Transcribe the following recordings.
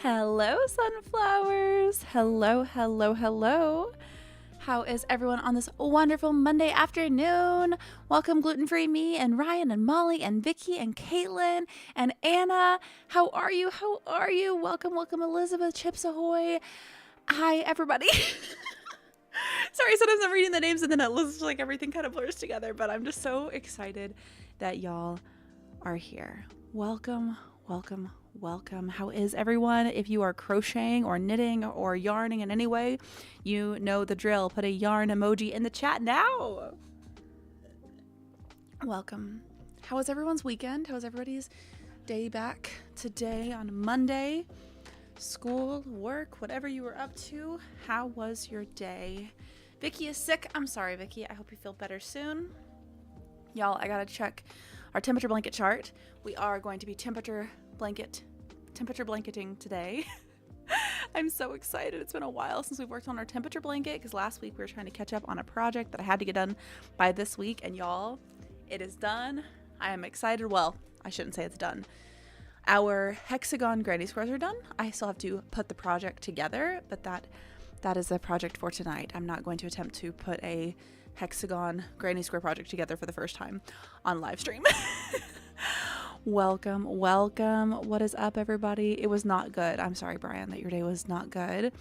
Hello, sunflowers. Hello, hello, hello. How is everyone on this wonderful Monday afternoon? Welcome, gluten-free me and Ryan and Molly and Vicky and Caitlin and Anna. How are you? How are you? Welcome, welcome, Elizabeth. Chips ahoy. Hi, everybody. Sorry, sometimes I'm reading the names and then it looks like everything kind of blurs together, but I'm just so excited that y'all are here. Welcome, welcome, welcome. How is everyone? If you are crocheting or knitting or yarning in any way, you know the drill. Put a yarn emoji in the chat now. Welcome. How was everyone's weekend? How was everybody's day back today on Monday? School, work, whatever you were up to. How was your day? Vicky is sick. I'm sorry, Vicky. I hope you feel better soon. Y'all, I gotta check our temperature blanket chart. We are going to be temperature blanketing today. I'm so excited. It's been a while since we've worked on our temperature blanket because last week we were trying to catch up on a project that I had to get done by this week, and y'all, it is done. I am excited. Well, I shouldn't say it's done. Our hexagon granny squares are done. I still have to put the project together, but that is a project for tonight. I'm not going to attempt to put a hexagon granny square project together for the first time on live stream. Welcome, welcome. What is up, everybody? It was not good. I'm sorry, Brian, that your day was not good.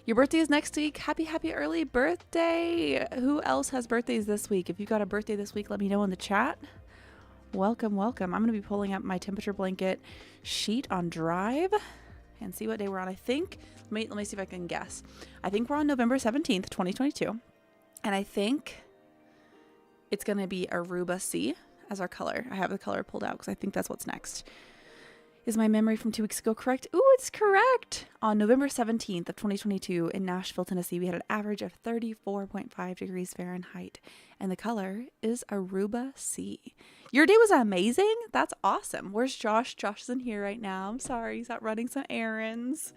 Your birthday is next week. Happy early birthday. Who else has birthdays this week? If you got a birthday this week, let me know in the chat. Welcome, welcome. I'm going to be pulling up my temperature blanket sheet on Drive and see what day we're on. I think, let me see if I can guess. I think we're on November 17th, 2022. And I think it's going to be Aruba C as our color. I have the color pulled out because I think that's what's next. Is my memory from 2 weeks ago correct? Ooh, it's correct. On November 17th of 2022 in Nashville, Tennessee, we had an average of 34.5 degrees Fahrenheit. And the color is Aruba C. Your day was amazing. That's awesome. Where's Josh? Josh isn't here right now. I'm sorry. He's out running some errands.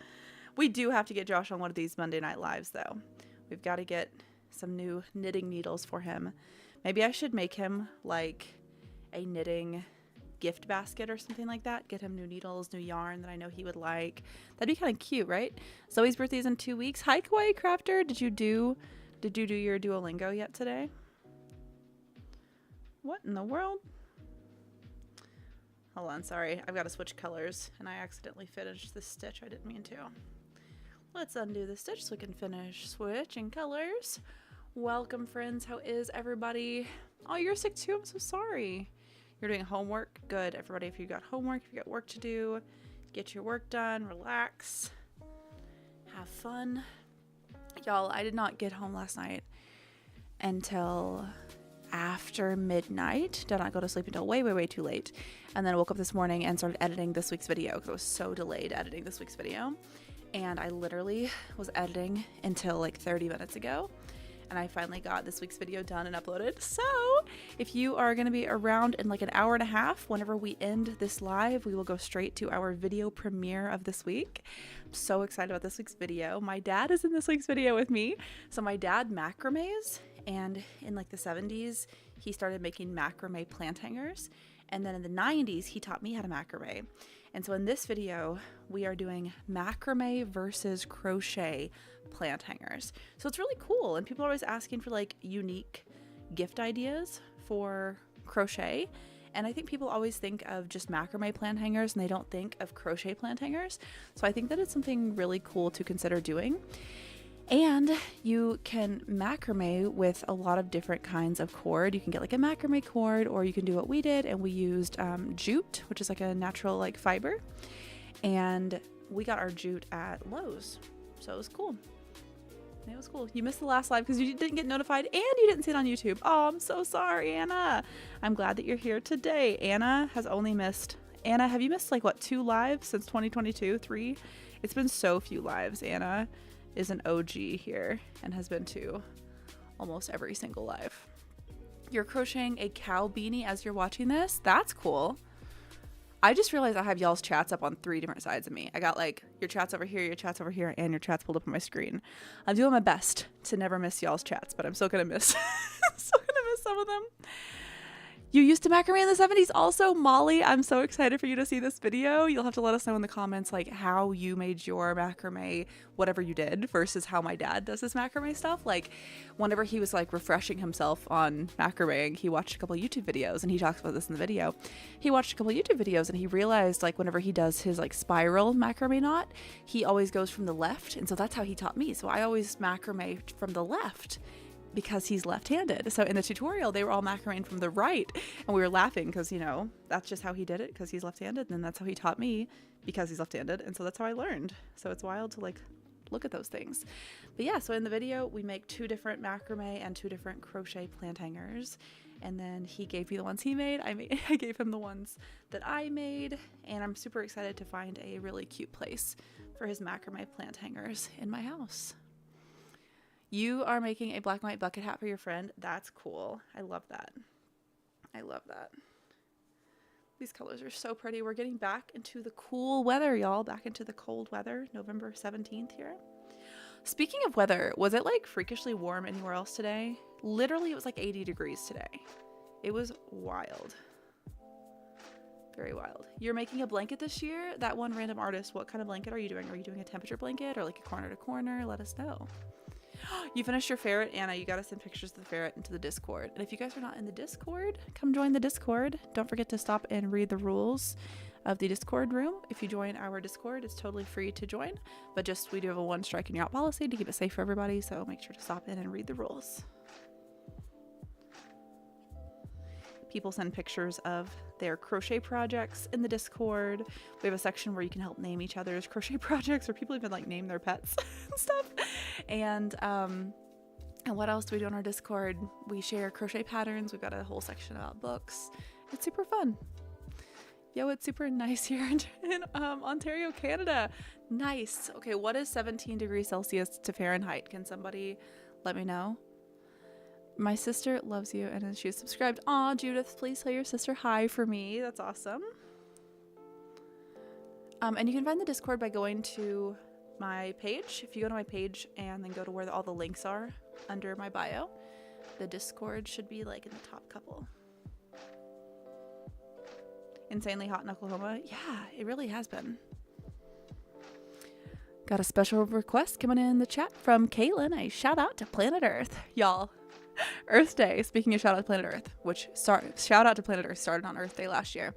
We do have to get Josh on one of these Monday Night Lives, though. We've got to get some new knitting needles for him. Maybe I should make him like a knitting gift basket or something like that. Get him new needles, new yarn that I know he would like. That'd be kind of cute, right? Zoe's birthday is in 2 weeks. Hi, Kawaii Crafter. Did you do your Duolingo yet today? What in the world? Hold on, sorry. I've got to switch colors and I accidentally finished the stitch. I didn't mean to. Let's undo the stitch so we can finish switching colors. Welcome, friends. How is everybody? Oh, you're sick too. I'm so sorry. You're doing homework? Good, everybody. If you got homework, if you got work to do, get your work done, relax, have fun. Y'all, I did not get home last night until after midnight. Did not go to sleep until way, way, way too late. And then I woke up this morning and started editing this week's video because I was so delayed editing this week's video. And I literally was editing until like 30 minutes ago. And I finally got this week's video done and uploaded. So if you are going to be around in like an hour and a half, whenever we end this live, we will go straight to our video premiere of this week. I'm so excited about this week's video. My dad is in this week's video with me. So my dad macrames, and in like the 70s, he started making macrame plant hangers. And then in the 90s, he taught me how to macrame. And so in this video, we are doing macrame versus crochet plant hangers. So it's really cool. And people are always asking for like unique gift ideas for crochet. And I think people always think of just macrame plant hangers and they don't think of crochet plant hangers. So I think that it's something really cool to consider doing. And you can macrame with a lot of different kinds of cord. You can get like a macrame cord, or you can do what we did, and we used jute, which is like a natural like fiber. And we got our jute at Lowe's, so it was cool. It was cool. You missed the last live because you didn't get notified and you didn't see it on YouTube. Oh, I'm so sorry, Anna. I'm glad that you're here today. Anna has only missed. Anna, have you missed like what, 2 lives since 2022? 3? It's been so few lives. Anna is an OG here and has been to almost every single live. You're crocheting a cow beanie as you're watching this? That's cool. I just realized I have y'all's chats up on 3 different sides of me. I got like your chats over here, and your chats pulled up on my screen. I'm doing my best to never miss y'all's chats, but I'm still gonna miss some of them. You used to macrame in the 70s also, Molly. I'm so excited for you to see this video. You'll have to let us know in the comments like how you made your macrame, whatever you did, versus how my dad does his macrame stuff. Like whenever he was like refreshing himself on macrameing, he watched a couple YouTube videos, and he talks about this in the video. He watched a couple YouTube videos and he realized like whenever he does his like spiral macrame knot, he always goes from the left. And so that's how he taught me. So I always macrame from the left, because he's left-handed. So in the tutorial, they were all macrameing from the right, and we were laughing because, you know, that's just how he did it because he's left-handed, and then that's how he taught me because he's left-handed, and so that's how I learned. So it's wild to like look at those things. But yeah, so in the video, we make 2 different macrame and 2 different crochet plant hangers, and then he gave me the ones he made. I gave him the ones that I made, and I'm super excited to find a really cute place for his macrame plant hangers in my house. You are making a black and white bucket hat for your friend. That's cool. I love that. I love that. These colors are so pretty. We're getting back into the cool weather, y'all. Back into the cold weather. November 17th here. Speaking of weather, was it like freakishly warm anywhere else today? Literally, it was like 80 degrees today. It was wild. Very wild. You're making a blanket this year? That one random artist, what kind of blanket are you doing? Are you doing a temperature blanket or like a corner to corner? Let us know. You finished your ferret, Anna. You got to send pictures of the ferret into the Discord. And if you guys are not in the Discord, come join the Discord. Don't forget to stop and read the rules of the Discord room. If you join our Discord, it's totally free to join. But just, we do have a 1 strike and you're out policy to keep it safe for everybody. So make sure to stop in and read the rules. People send pictures of their crochet projects in the Discord. We have a section where you can help name each other's crochet projects, or people even like name their pets and stuff. And what else do we do on our Discord? We share crochet patterns. We've got a whole section about books. It's super fun. Yo, it's super nice here in Ontario, Canada. Nice. Okay, what is 17 degrees Celsius to Fahrenheit? Can somebody let me know? My sister loves you, and she's subscribed. Aw, Judith, please tell your sister hi for me. That's awesome. And you can find the Discord by going to my page. If you go to my page and then go to where all the links are under my bio, the Discord should be like in the top couple. Insanely hot in Oklahoma. Yeah, it really has been. Got a special request coming in the chat from Kaylin. A shout out to Planet Earth. Y'all. Earth Day, speaking of shout out to Planet Earth, shout out to Planet Earth started on Earth Day last year.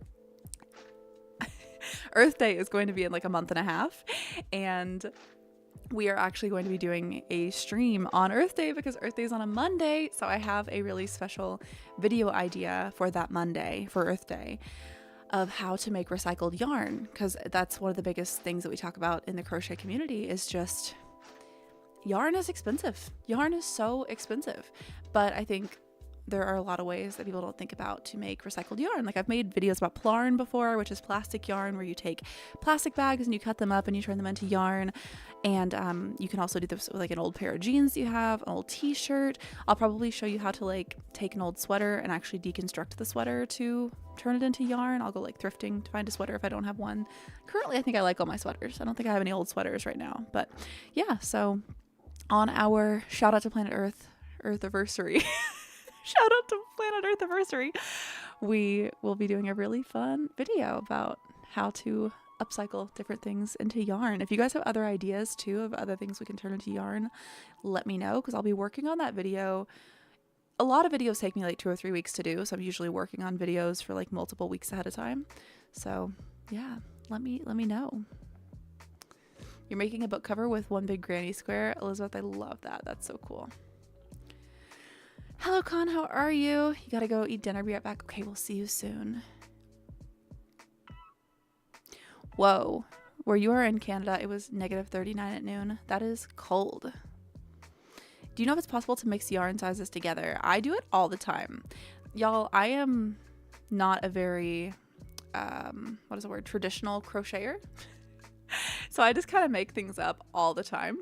Earth Day is going to be in like a month and a half, and we are actually going to be doing a stream on Earth Day because Earth Day is on a Monday. So I have a really special video idea for that Monday for Earth Day of how to make recycled yarn, because that's one of the biggest things that we talk about in the crochet community is just yarn is expensive. Yarn is so expensive. But I think there are a lot of ways that people don't think about to make recycled yarn. Like I've made videos about plarn before, which is plastic yarn where you take plastic bags and you cut them up and you turn them into yarn. And you can also do this with like an old pair of jeans you have, an old t-shirt. I'll probably show you how to like take an old sweater and actually deconstruct the sweater to turn it into yarn. I'll go like thrifting to find a sweater if I don't have one. Currently, I think I like all my sweaters. I don't think I have any old sweaters right now. But yeah, so on our shout out to Planet Earth, Earthiversary. Shout out to Planet Earthiversary. We will be doing a really fun video about how to upcycle different things into yarn. If you guys have other ideas too of other things we can turn into yarn, let me know because I'll be working on that video. A lot of videos take me like 2 or 3 weeks to do, so I'm usually working on videos for like multiple weeks ahead of time. So yeah, let me know. You're making a book cover with one big granny square. Elizabeth, I love that. That's so cool. Hello, Con. How are you? You gotta go eat dinner. Be right back. Okay, we'll see you soon. Whoa. Where you are in Canada, it was -39 at noon. That is cold. Do you know if it's possible to mix yarn sizes together? I do it all the time. Y'all, I am not a very, what is the word? Traditional crocheter. So I just kind of make things up all the time.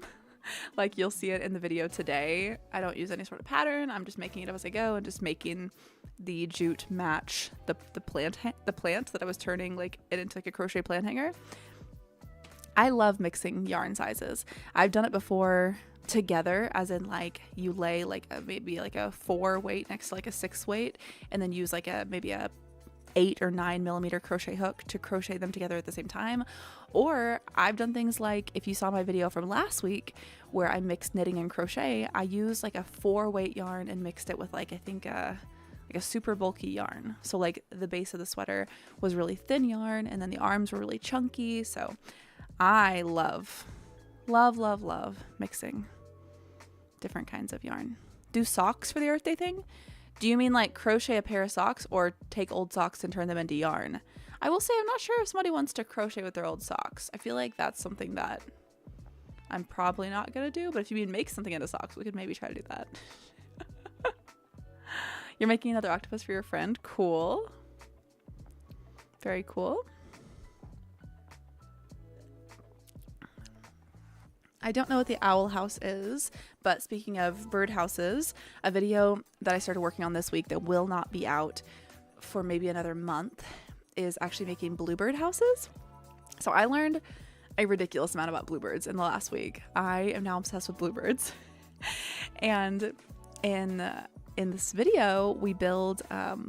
Like you'll see it in the video today. I don't use any sort of pattern. I'm just making it up as I go and just making the jute match the plant that I was turning like it into like a crochet plant hanger. I love mixing yarn sizes. I've done it before together, as in like you lay like maybe like a 4 weight next to like a 6 weight, and then use like maybe a 8 or 9 millimeter crochet hook to crochet them together at the same time. Or I've done things like, if you saw my video from last week where I mixed knitting and crochet, I used like a 4 weight yarn and mixed it with like, I think like a super bulky yarn. So like the base of the sweater was really thin yarn, and then the arms were really chunky. So I love mixing different kinds of yarn. Do socks for the Earth Day thing? Do you mean like crochet a pair of socks, or take old socks and turn them into yarn? I will say I'm not sure if somebody wants to crochet with their old socks. I feel like that's something that I'm probably not going to do, but if you mean make something into socks, we could maybe try to do that. You're making another octopus for your friend. Cool. Very cool. I don't know what the owl house is, but speaking of bird houses, a video that I started working on this week that will not be out for maybe another month is actually making bluebird houses. So I learned a ridiculous amount about bluebirds in the last week. I am now obsessed with bluebirds. And in this video, we build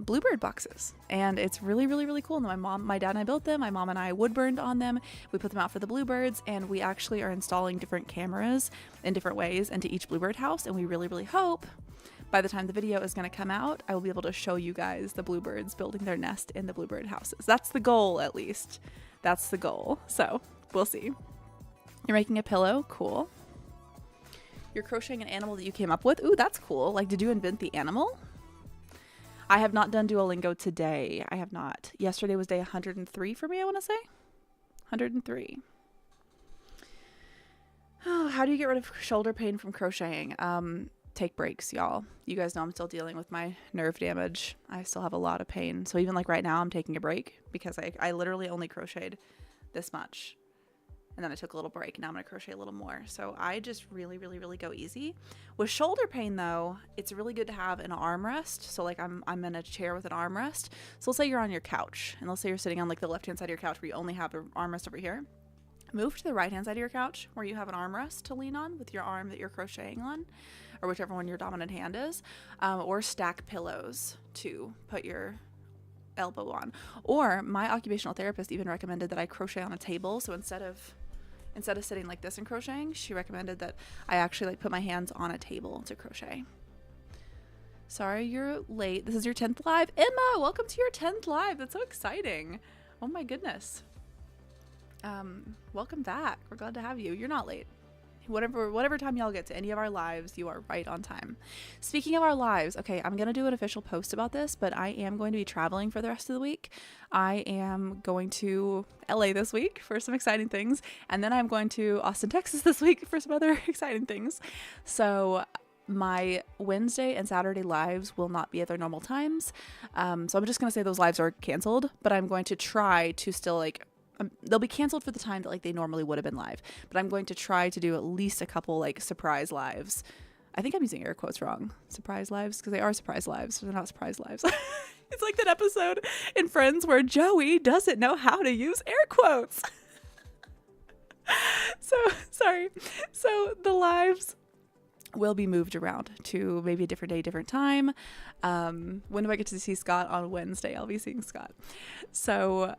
bluebird boxes, and it's really cool. And my dad and I built them. My mom and I wood burned on them. We put them out for the bluebirds, and we actually are installing different cameras in different ways into each bluebird house. And we really hope by the time the video is going to come out, I will be able to show you guys the bluebirds building their nest in the bluebird houses. That's the goal, at least. That's the goal. So we'll see. You're making a pillow. Cool. You're crocheting an animal that you came up with. Ooh, that's cool. Like, did you invent the animal? I have not done Duolingo today. I have not. Yesterday was day 103 for me, I want to say. 103. Oh, how do you get rid of shoulder pain from crocheting? Take breaks, y'all. You guys know I'm still dealing with my nerve damage. I still have a lot of pain. So even like right now, I'm taking a break because I literally only crocheted this much. And then I took a little break. Now I'm going to crochet a little more. So I just really go easy. With shoulder pain, though, it's really good to have an armrest. So like I'm in a chair with an armrest. So let's say you're on your couch, and let's say you're sitting on like the left-hand side of your couch where you only have an armrest over here. Move to the right-hand side of your couch where you have an armrest to lean on with your arm that you're crocheting on, or whichever one your dominant hand is, or stack pillows to put your elbow on. Or my occupational therapist even recommended that I crochet on a table. So instead of sitting like this and crocheting, she recommended that I actually like put my hands on a table to crochet. Sorry you're late. This is your 10th live. Emma, welcome to your 10th live. That's so exciting. Oh my goodness. Welcome back. We're glad to have you. You're not late. Whatever time y'all get to any of our lives, you are right on time. Speaking of our lives, okay, I'm going to do an official post about this, but I am going to be traveling for the rest of the week. I am going to LA this week for some exciting things, and then I'm going to Austin, Texas this week for some other exciting things. So my Wednesday and Saturday lives will not be at their normal times. So I'm just going to say those lives are canceled, but I'm going to try to still like they'll be canceled for the time that like they normally would have been live, but I'm going to try to do at least a couple like surprise lives. I think I'm using air quotes wrong. Surprise lives, because they are surprise lives. They're not surprise lives. It's like that episode in Friends where Joey doesn't know how to use air quotes. So sorry. So the lives will be moved around to maybe a different day, different time. When do I get to see Scott? On Wednesday, I'll be seeing Scott. So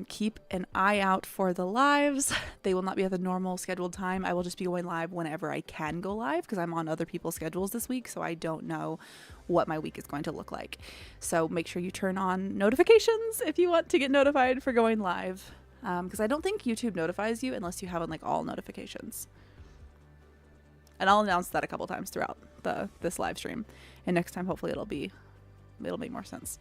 keep an eye out for the lives. They will not be at the normal scheduled time. I will just be going live whenever I can go live because I'm on other people's schedules this week. So I don't know what my week is going to look like. So make sure you turn on notifications if you want to get notified for going live. Because I don't think YouTube notifies you unless you have on like all notifications. And I'll announce that a couple times throughout this live stream. And next time, hopefully it'll make more sense.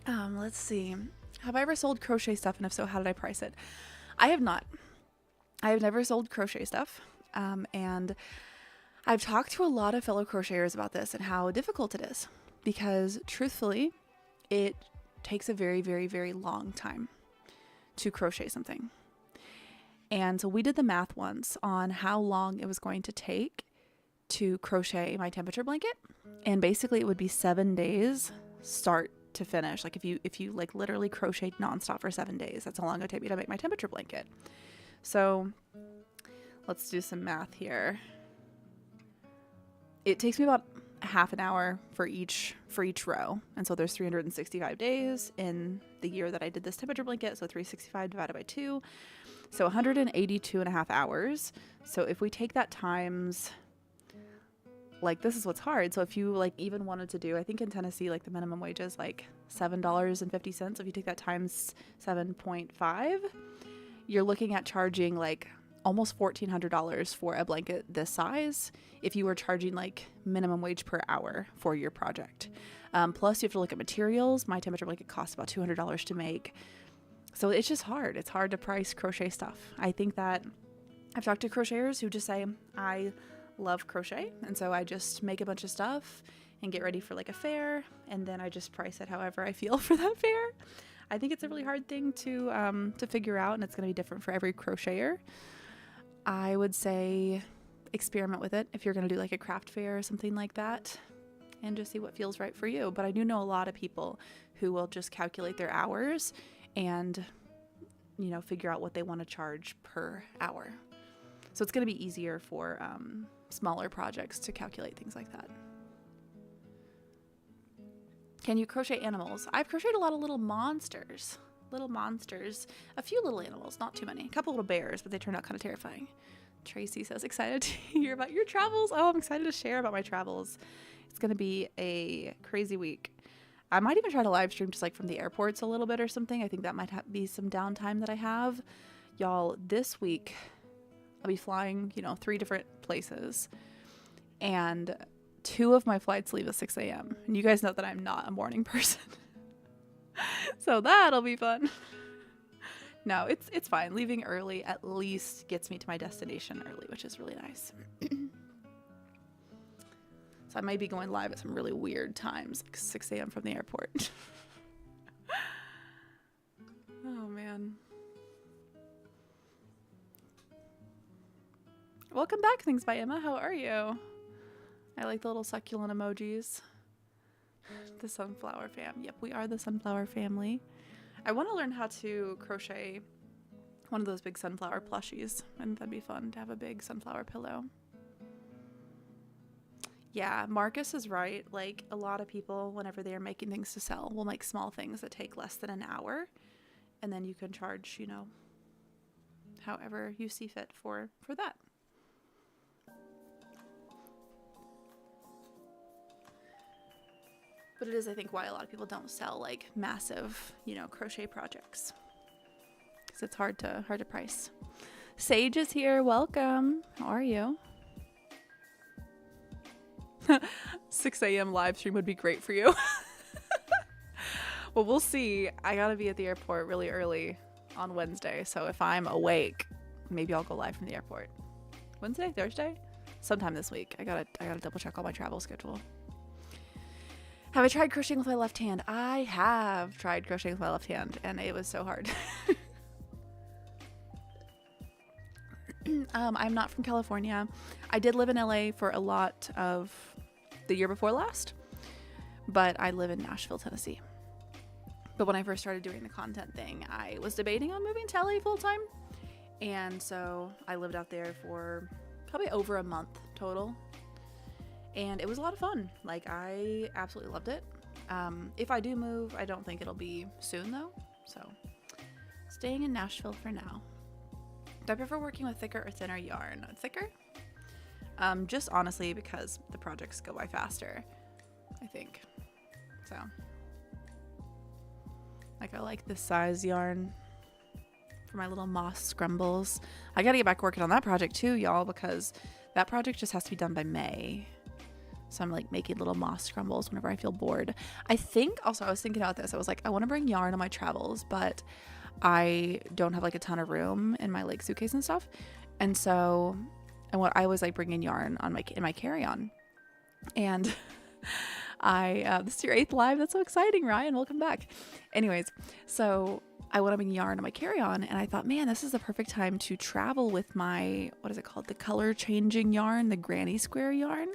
Let's see. Have I ever sold crochet stuff? And if so, how did I price it? I have not. I have never sold crochet stuff. And I've talked to a lot of fellow crocheters about this and how difficult it is. Because truthfully, it takes a very long time to crochet something. And so we did the math once on how long it was going to take to crochet my temperature blanket. And basically it would be 7 days start to finish. Like if you like literally crocheted nonstop for 7 days, that's how long it would take me to make my temperature blanket. So let's do some math here. It takes me about half an hour for each row. And so there's 365 days in the year that I did this temperature blanket. So 365 divided by 2. So 182 and a half hours. So if we take that times, like, this is what's hard. So if you like even wanted to do, I think in Tennessee, like the minimum wage is like $7.50. If you take that times 7.5, you're looking at charging like almost $1,400 for a blanket this size if you were charging like minimum wage per hour for your project. Plus you have to look at materials. My temperature blanket costs about $200 to make. So it's just hard. It's hard to price crochet stuff. I think that I've talked to crocheters who just say, I love crochet, and so I just make a bunch of stuff and get ready for like a fair, and then I just price it however I feel for that fair. I think it's a really hard thing to figure out, and it's going to be different for every crocheter. I would say experiment with it if you're going to do like a craft fair or something like that, and just see what feels right for you. But I do know a lot of people who will just calculate their hours and, you know, figure out what they want to charge per hour. So it's going to be easier for smaller projects to calculate things like that. Can you crochet animals? I've crocheted a lot of little monsters. A few little animals, not too many. A couple little bears, but they turned out kind of terrifying. Tracy says, excited to hear about your travels. Oh, I'm excited to share about my travels. It's going to be a crazy week. I might even try to live stream just like from the airports a little bit or something. I think that might be some downtime that I have. Y'all, this week I'll be flying, 3 different places, and 2 of my flights leave at 6 a.m. And you guys know that I'm not a morning person. So that'll be fun. No, it's fine. Leaving early at least gets me to my destination early, which is really nice. So I might be going live at some really weird times, like 6 a.m. from the airport. Oh, man. Welcome back, Things by Emma. How are you? I like the little succulent emojis. The sunflower fam. Yep, we are the sunflower family. I want to learn how to crochet one of those big sunflower plushies, and that'd be fun to have a big sunflower pillow. Yeah, Marcus is right. Like, a lot of people, whenever they are making things to sell, will make small things that take less than an hour, and then you can charge, however you see fit for that. But it is, I think, why a lot of people don't sell like massive, crochet projects, because it's hard to price. Sage is here. Welcome. How are you? 6 a.m. live stream would be great for you. Well, we'll see. I gotta be at the airport really early on Wednesday, so if I'm awake, maybe I'll go live from the airport. Wednesday, Thursday, sometime this week. I gotta double check all my travel schedule. Have I tried crocheting with my left hand? I have tried crocheting with my left hand, and it was so hard. I'm not from California. I did live in LA for a lot of the year before last, but I live in Nashville, Tennessee. But when I first started doing the content thing, I was debating on moving to LA full time. And so I lived out there for probably over a month total. And it was a lot of fun. Like, I absolutely loved it. If I do move, I don't think it'll be soon though. So staying in Nashville for now. Do I prefer working with thicker or thinner yarn? Thicker? Just honestly because the projects go by faster, I think. So, like, I like this size yarn for my little moss scrumbles. I gotta get back working on that project too, y'all, because that project just has to be done by May. So I'm like making little moss scrumbles whenever I feel bored. I think also, I was thinking about this. I was like, I want to bring yarn on my travels, but I don't have like a ton of room in my like suitcase and stuff. And so, and what I was like bringing yarn on in my carry-on. And this is your 8th live. That's so exciting, Ryan. Welcome back. Anyways, so I want to bring yarn on my carry-on, and I thought, man, this is the perfect time to travel with my, what is it called? The color changing yarn, the granny square yarn.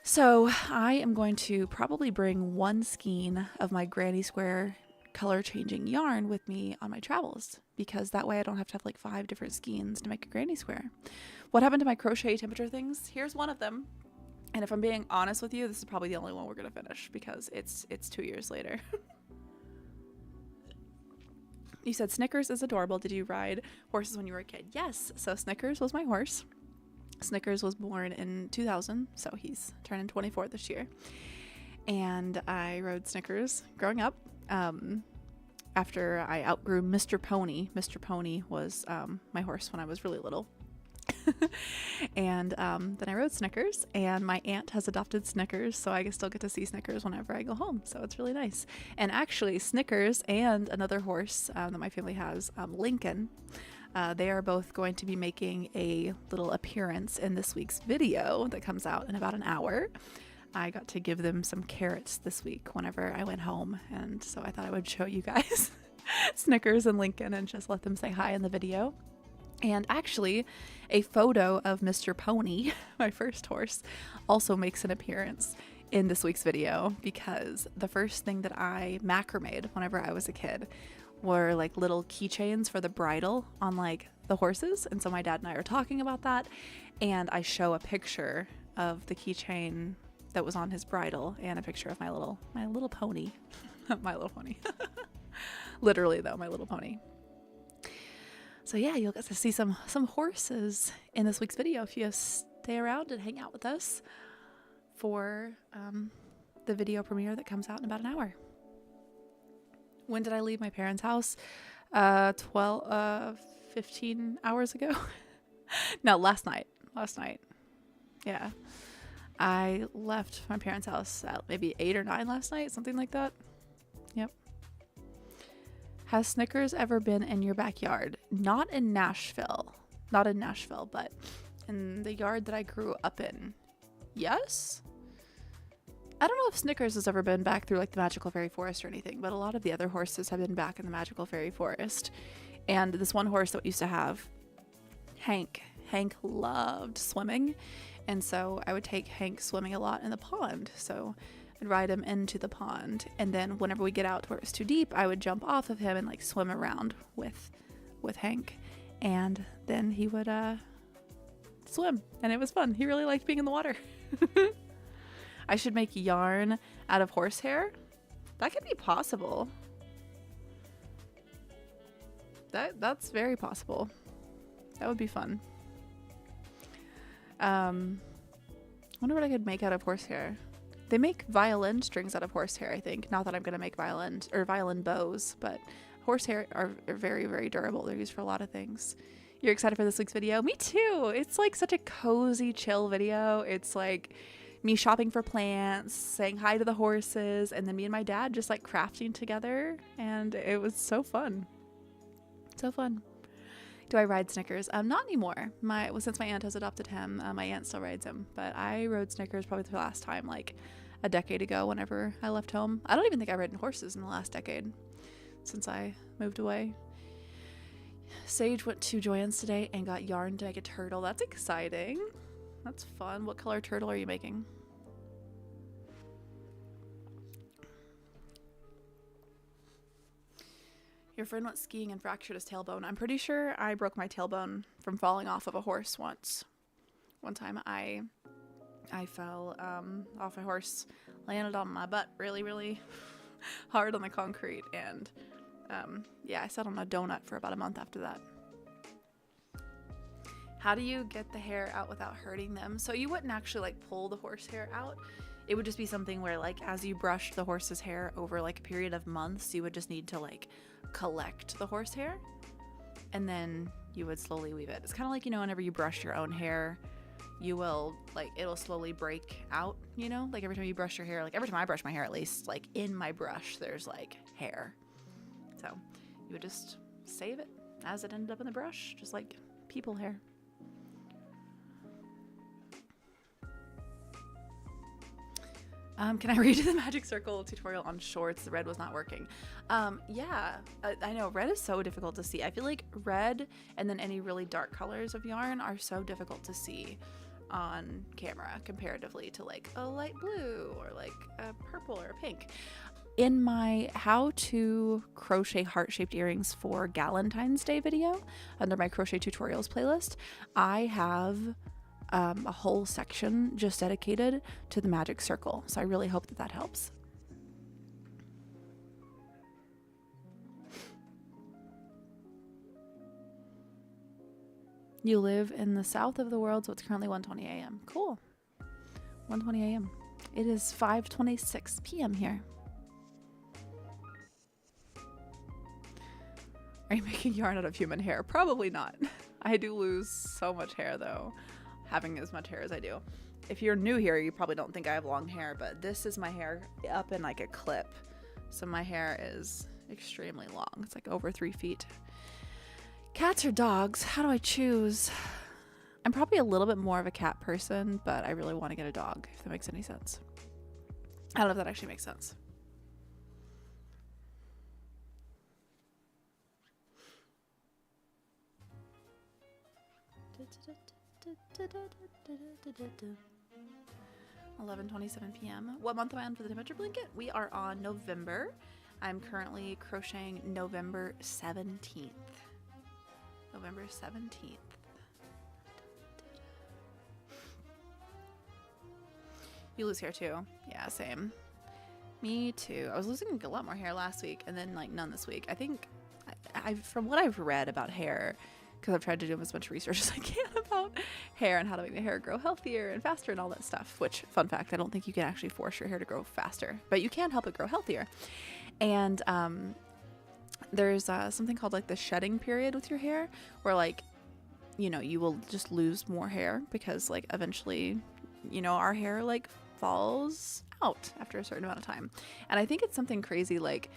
So I am going to probably bring 1 skein of my granny square color changing yarn with me on my travels, because that way I don't have to have like 5 different skeins to make a granny square. What happened to my crochet temperature things? Here's one of them. And if I'm being honest with you, this is probably the only one we're going to finish because it's 2 years later. You said Snickers is adorable. Did you ride horses when you were a kid? Yes. So Snickers was my horse. Snickers was born in 2000, so he's turning 24 this year. And I rode Snickers growing up. After I outgrew Mr. Pony. Mr. Pony was my horse when I was really little. And then I rode Snickers, and my aunt has adopted Snickers, so I still get to see Snickers whenever I go home, so it's really nice. And actually Snickers and another horse that my family has, Lincoln, they are both going to be making a little appearance in this week's video that comes out in about an hour. I got to give them some carrots this week whenever I went home, and so I thought I would show you guys Snickers and Lincoln and just let them say hi in the video. And actually, a photo of Mr. Pony, my first horse, also makes an appearance in this week's video, because the first thing that I macramed whenever I was a kid were like little keychains for the bridle on like the horses. And so my dad and I are talking about that, and I show a picture of the keychain that was on his bridle and a picture of my little pony. My little pony. Literally though, my little pony. So yeah, you'll get to see some horses in this week's video if you stay around and hang out with us for the video premiere that comes out in about an hour. When did I leave my parents' house? 15 hours ago. No, last night. Yeah. I left my parents' house at maybe 8 or 9 last night, something like that. Yep. Has Snickers ever been in your backyard? Not in Nashville, but in the yard that I grew up in. Yes? I don't know if Snickers has ever been back through like the Magical Fairy Forest or anything, but a lot of the other horses have been back in the Magical Fairy Forest. And this one horse that we used to have, Hank loved swimming. And so I would take Hank swimming a lot in the pond. So I'd ride him into the pond, and then whenever we get out to where it's too deep, I would jump off of him and like swim around with Hank, and then he would swim, and it was fun. He really liked being in the water. I should make yarn out of horsehair. That could be possible. That's very possible. That would be fun. Wonder what I could make out of horsehair. They make violin strings out of horsehair, I think. Not that I'm going to make violin bows, but horsehair are very, very durable. They're used for a lot of things. You're excited for this week's video? Me too. It's like such a cozy, chill video. It's like me shopping for plants, saying hi to the horses, and then me and my dad just like crafting together. And it was so fun. So fun. Do I ride Snickers? Not anymore. Since my aunt has adopted him, my aunt still rides him. But I rode Snickers probably the last time, like a decade ago, whenever I left home. I don't even think I've ridden horses in the last decade since I moved away. Sage went to Joann's today and got yarn to make a turtle. That's exciting. That's fun. What color turtle are you making? Your friend went skiing and fractured his tailbone. I'm pretty sure I broke my tailbone from falling off of a horse once. One time I fell off a horse, landed on my butt really, really hard on the concrete, and yeah, I sat on a donut for about a month after that. How do you get the hair out without hurting them? So you wouldn't actually like pull the horse hair out. It would just be something where like as you brushed the horse's hair over like a period of months, you would just need to like collect the horse hair, and then you would slowly weave it. It's kind of like, you know, whenever you brush your own hair, you will like, it'll slowly break out, you know, like every time you brush your hair, like every time I brush my hair, at least, like in my brush there's like hair, so you would just save it as it ended up in the brush, just like people hair. Can I read you the Magic Circle tutorial on shorts? The red was not working. Yeah, I know red is so difficult to see. I feel like red and then any really dark colors of yarn are so difficult to see on camera comparatively to like a light blue or like a purple or a pink. In my how to crochet heart-shaped earrings for Galentine's Day video under my crochet tutorials playlist, I have a whole section just dedicated to the magic circle. So I really hope that that helps. You live in the south of the world, so it's currently 1:20 a.m. Cool. 1:20 a.m. It is 5:26 p.m. here. Are you making yarn out of human hair? Probably not. I do lose so much hair though, having as much hair as I do. If you're new here, you probably don't think I have long hair, but this is my hair up in like a clip. So my hair is extremely long. It's like over 3 feet. Cats or dogs? How do I choose? I'm probably a little bit more of a cat person, but I really want to get a dog, if that makes any sense. I don't know if that actually makes sense. $11:27 p.m. What month am I on for the temperature blanket? We are on November. I'm currently crocheting November 17th. November 17th. You lose hair too? Yeah, same. Me too. I was losing a lot more hair last week and then like none this week. I think from what I've read about hair, because I've tried to do as much research as I can about hair and how to make the hair grow healthier and faster and all that stuff, which, fun fact, I don't think you can actually force your hair to grow faster, but you can help it grow healthier. And there's something called like the shedding period with your hair where like, you know, you will just lose more hair because like eventually, you know, our hair like falls out after a certain amount of time. And I think it's something crazy like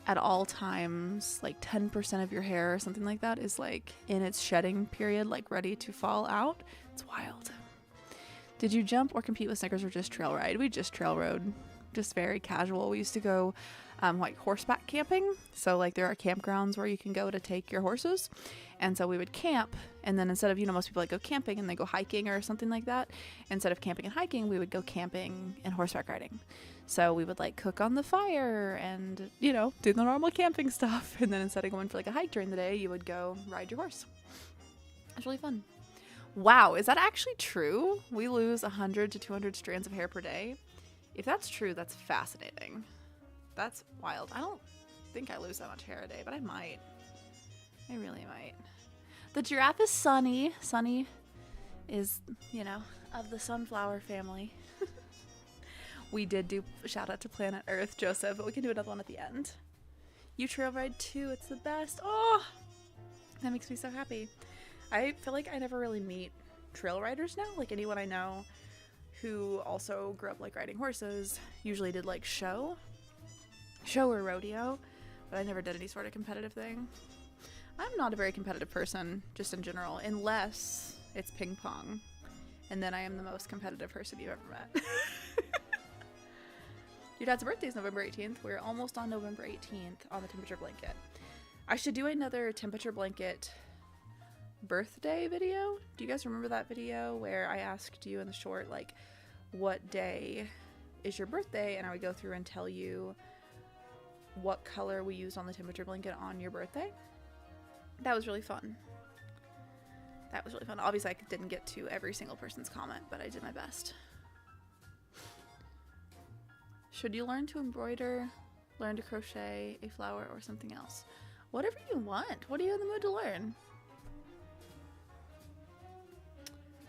at all times, like 10% of your hair or something like that is like in its shedding period, like ready to fall out. It's wild. Did you jump or compete with Snickers or just trail ride? We just trail rode, just very casual. We used to go like horseback camping. So like there are campgrounds where you can go to take your horses. And so we would camp, and then instead of, you know, most people like go camping and they go hiking or something like that. Instead of camping and hiking, we would go camping and horseback riding. So we would like cook on the fire and, you know, do the normal camping stuff. And then instead of going for like a hike during the day, you would go ride your horse. It's really fun. Wow, is that actually true? We lose 100 to 200 strands of hair per day. If that's true, that's fascinating. That's wild. I don't think I lose that much hair a day, but I might. I really might. The giraffe is Sunny. Sunny is, you know, of the sunflower family. We did do shout out to Planet Earth, Joseph, but we can do another one at the end. You trail ride too. It's the best. Oh, that makes me so happy. I feel like I never really meet trail riders now. Like anyone I know who also grew up like riding horses usually did like show or rodeo, but I never did any sort of competitive thing. I'm not a very competitive person just in general, unless it's ping pong, and then I am the most competitive person you've ever met. Your dad's birthday is November 18th. We're almost on November 18th on the temperature blanket. I should do another temperature blanket birthday video. Do you guys remember that video where I asked you in the short, like, what day is your birthday? And I would go through and tell you what color we used on the temperature blanket on your birthday. That was really fun. That was really fun. Obviously, I didn't get to every single person's comment, but I did my best. Should you learn to embroider, learn to crochet a flower, or something else? Whatever you want. What are you in the mood to learn?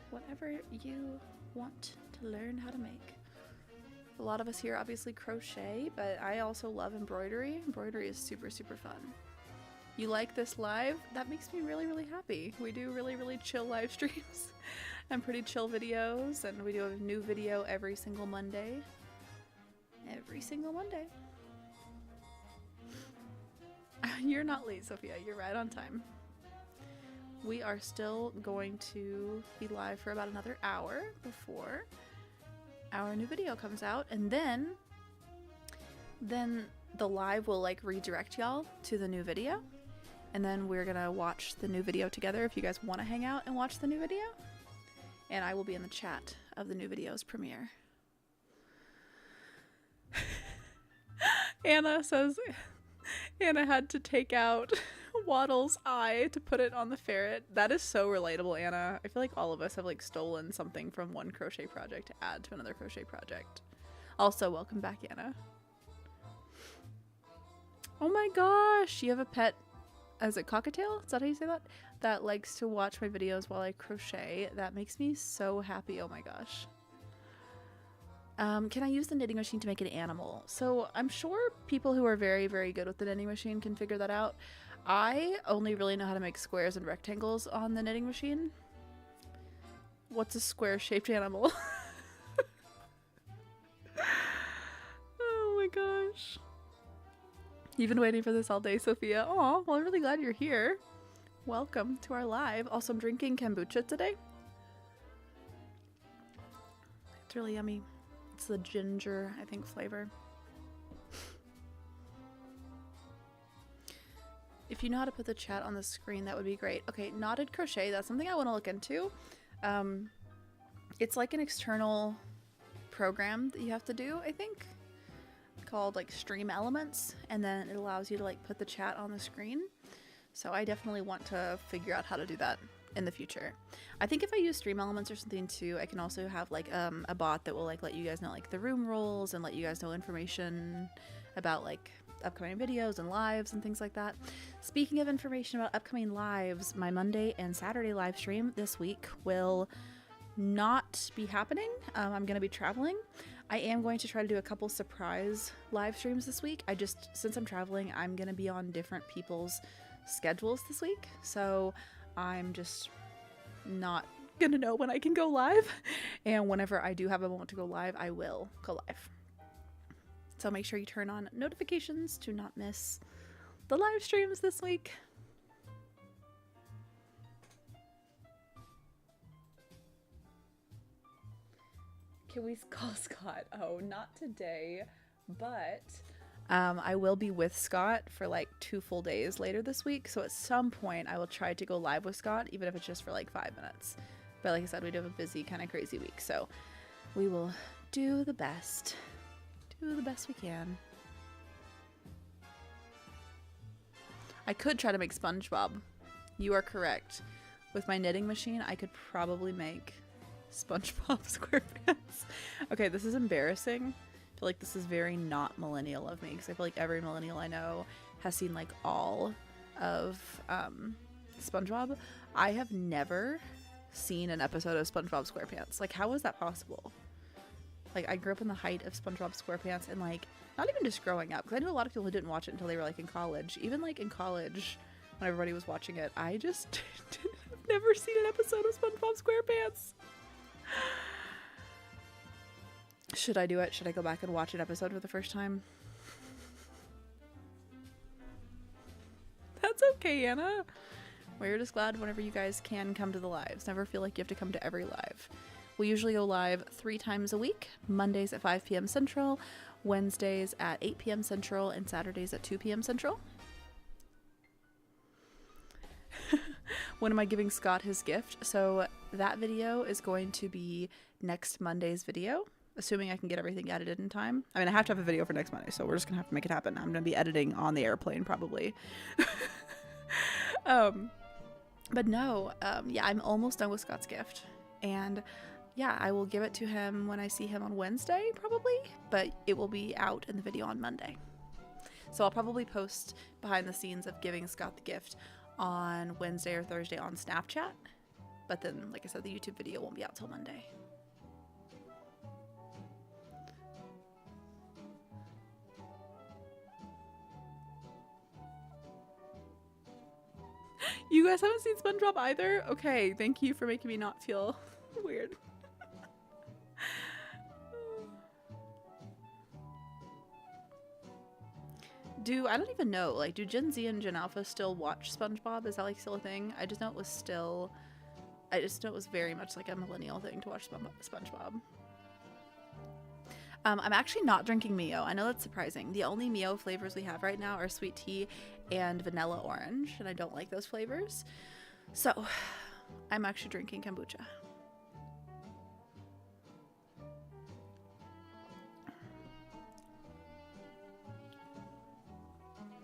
Whatever you want to learn how to make. A lot of us here obviously crochet, but I also love embroidery. Embroidery is super, super fun. You like this live? That makes me really, really happy. We do really, really chill live streams and pretty chill videos, and we do a new video every single Monday. Every single Monday. You're not late, Sophia. You're right on time. We are still going to be live for about another hour before our new video comes out, and then the live will like redirect y'all to the new video, and then we're gonna watch the new video together if you guys want to hang out and watch the new video, and I will be in the chat of the new video's premiere. Anna says Anna had to take out Waddle's eye to put it on the ferret. That is so relatable, Anna. I feel like all of us have like stolen something from one crochet project to add to another crochet project. Also, welcome back, Anna. Oh my gosh, you have a pet. Is it cockatiel? Is that how you say that? That likes to watch my videos while I crochet. That makes me so happy. Oh my gosh. Can I use the knitting machine to make an animal? So I'm sure people who are very, very good with the knitting machine can figure that out. I only really know how to make squares and rectangles on the knitting machine. What's a square-shaped animal? Oh my gosh. You've been waiting for this all day, Sophia. Aw, well, I'm really glad you're here. Welcome to our live. Also, I'm drinking kombucha today. It's really yummy. It's the ginger, I think, flavor. If you know how to put the chat on the screen, that would be great. Okay, knotted crochet, that's something I want to look into. It's like an external program that you have to do, I think, called like Stream Elements, and then it allows you to like put the chat on the screen. So I definitely want to figure out how to do that in the future. I think if I use Stream Elements or something too, I can also have like a bot that will like let you guys know like the room rules and let you guys know information about like upcoming videos and lives and things like that. Speaking of information about upcoming lives, my Monday and Saturday live stream this week will not be happening. I'm going to be traveling. I am going to try to do a couple surprise live streams this week. Since I'm traveling, I'm going to be on different people's schedules this week. So I'm just not going to know when I can go live. And whenever I do have a moment to go live, I will go live. So make sure you turn on notifications to not miss the live streams this week. Can we call Scott? Oh, not today, but I will be with Scott for like 2 full days later this week. So at some point I will try to go live with Scott, even if it's just for like 5 minutes. But like I said, we do have a busy, kind of crazy week. So we will do the best. Do the best we can. I could try to make SpongeBob. You are correct. With my knitting machine, I could probably make SpongeBob SquarePants. Okay, this is embarrassing. I feel like this is very not millennial of me, because I feel like every millennial I know has seen like all of SpongeBob. I have never seen an episode of SpongeBob SquarePants. Like, how is that possible? Like, I grew up in the height of SpongeBob SquarePants, and like, not even just growing up, because I knew a lot of people who didn't watch it until they were like in college. Even like in college, when everybody was watching it, I just have never seen an episode of SpongeBob SquarePants. Should I do it? Should I go back and watch an episode for the first time? That's okay, Anna. We're just glad whenever you guys can come to the lives. Never feel like you have to come to every live. We usually go live 3 times a week. Mondays at 5 p.m. Central, Wednesdays at 8 p.m. Central, and Saturdays at 2 p.m. Central. When am I giving Scott his gift? So that video is going to be next Monday's video, assuming I can get everything edited in time. I mean, I have to have a video for next Monday, so we're just gonna have to make it happen. I'm gonna be editing on the airplane probably. But no, yeah, I'm almost done with Scott's gift, and yeah, I will give it to him when I see him on Wednesday probably, but it will be out in the video on Monday. So I'll probably post behind the scenes of giving Scott the gift on Wednesday or Thursday on Snapchat, but then, like I said, the YouTube video won't be out till Monday. You guys haven't seen SpongeBob either? Okay, thank you for making me not feel weird. I don't even know, like, do Gen Z and Gen Alpha still watch SpongeBob? Is that like still a thing? I just know it was very much like a millennial thing to watch SpongeBob. I'm actually not drinking Mio. I know that's surprising. The only Mio flavors we have right now are sweet tea and vanilla orange, and I don't like those flavors. So I'm actually drinking kombucha.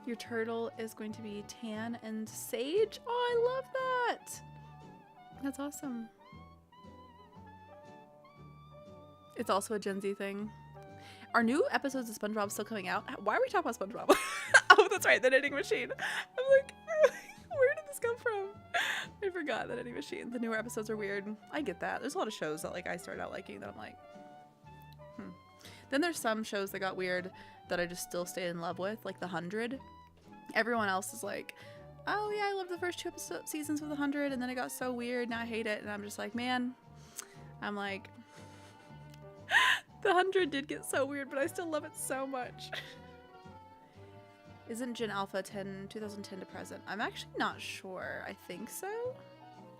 Your turtle is going to be tan and sage. Oh, I love that. That's awesome. It's also a Gen Z thing. Are new episodes of SpongeBob still coming out? Why are we talking about SpongeBob? Oh, that's right, the knitting machine. I'm like, where did this come from? I forgot the knitting machine. The newer episodes are weird. I get that. There's a lot of shows that like I started out liking that I'm like, Then there's some shows that got weird that I just still stay in love with, like The 100. Everyone else is like, oh yeah, I love the first 2 seasons of The 100, and then it got so weird, now I hate it, and I'm just like, man, I'm like, The 100 did get so weird, but I still love it so much. Isn't Gen Alpha 2010 to present? I'm actually not sure. I think so.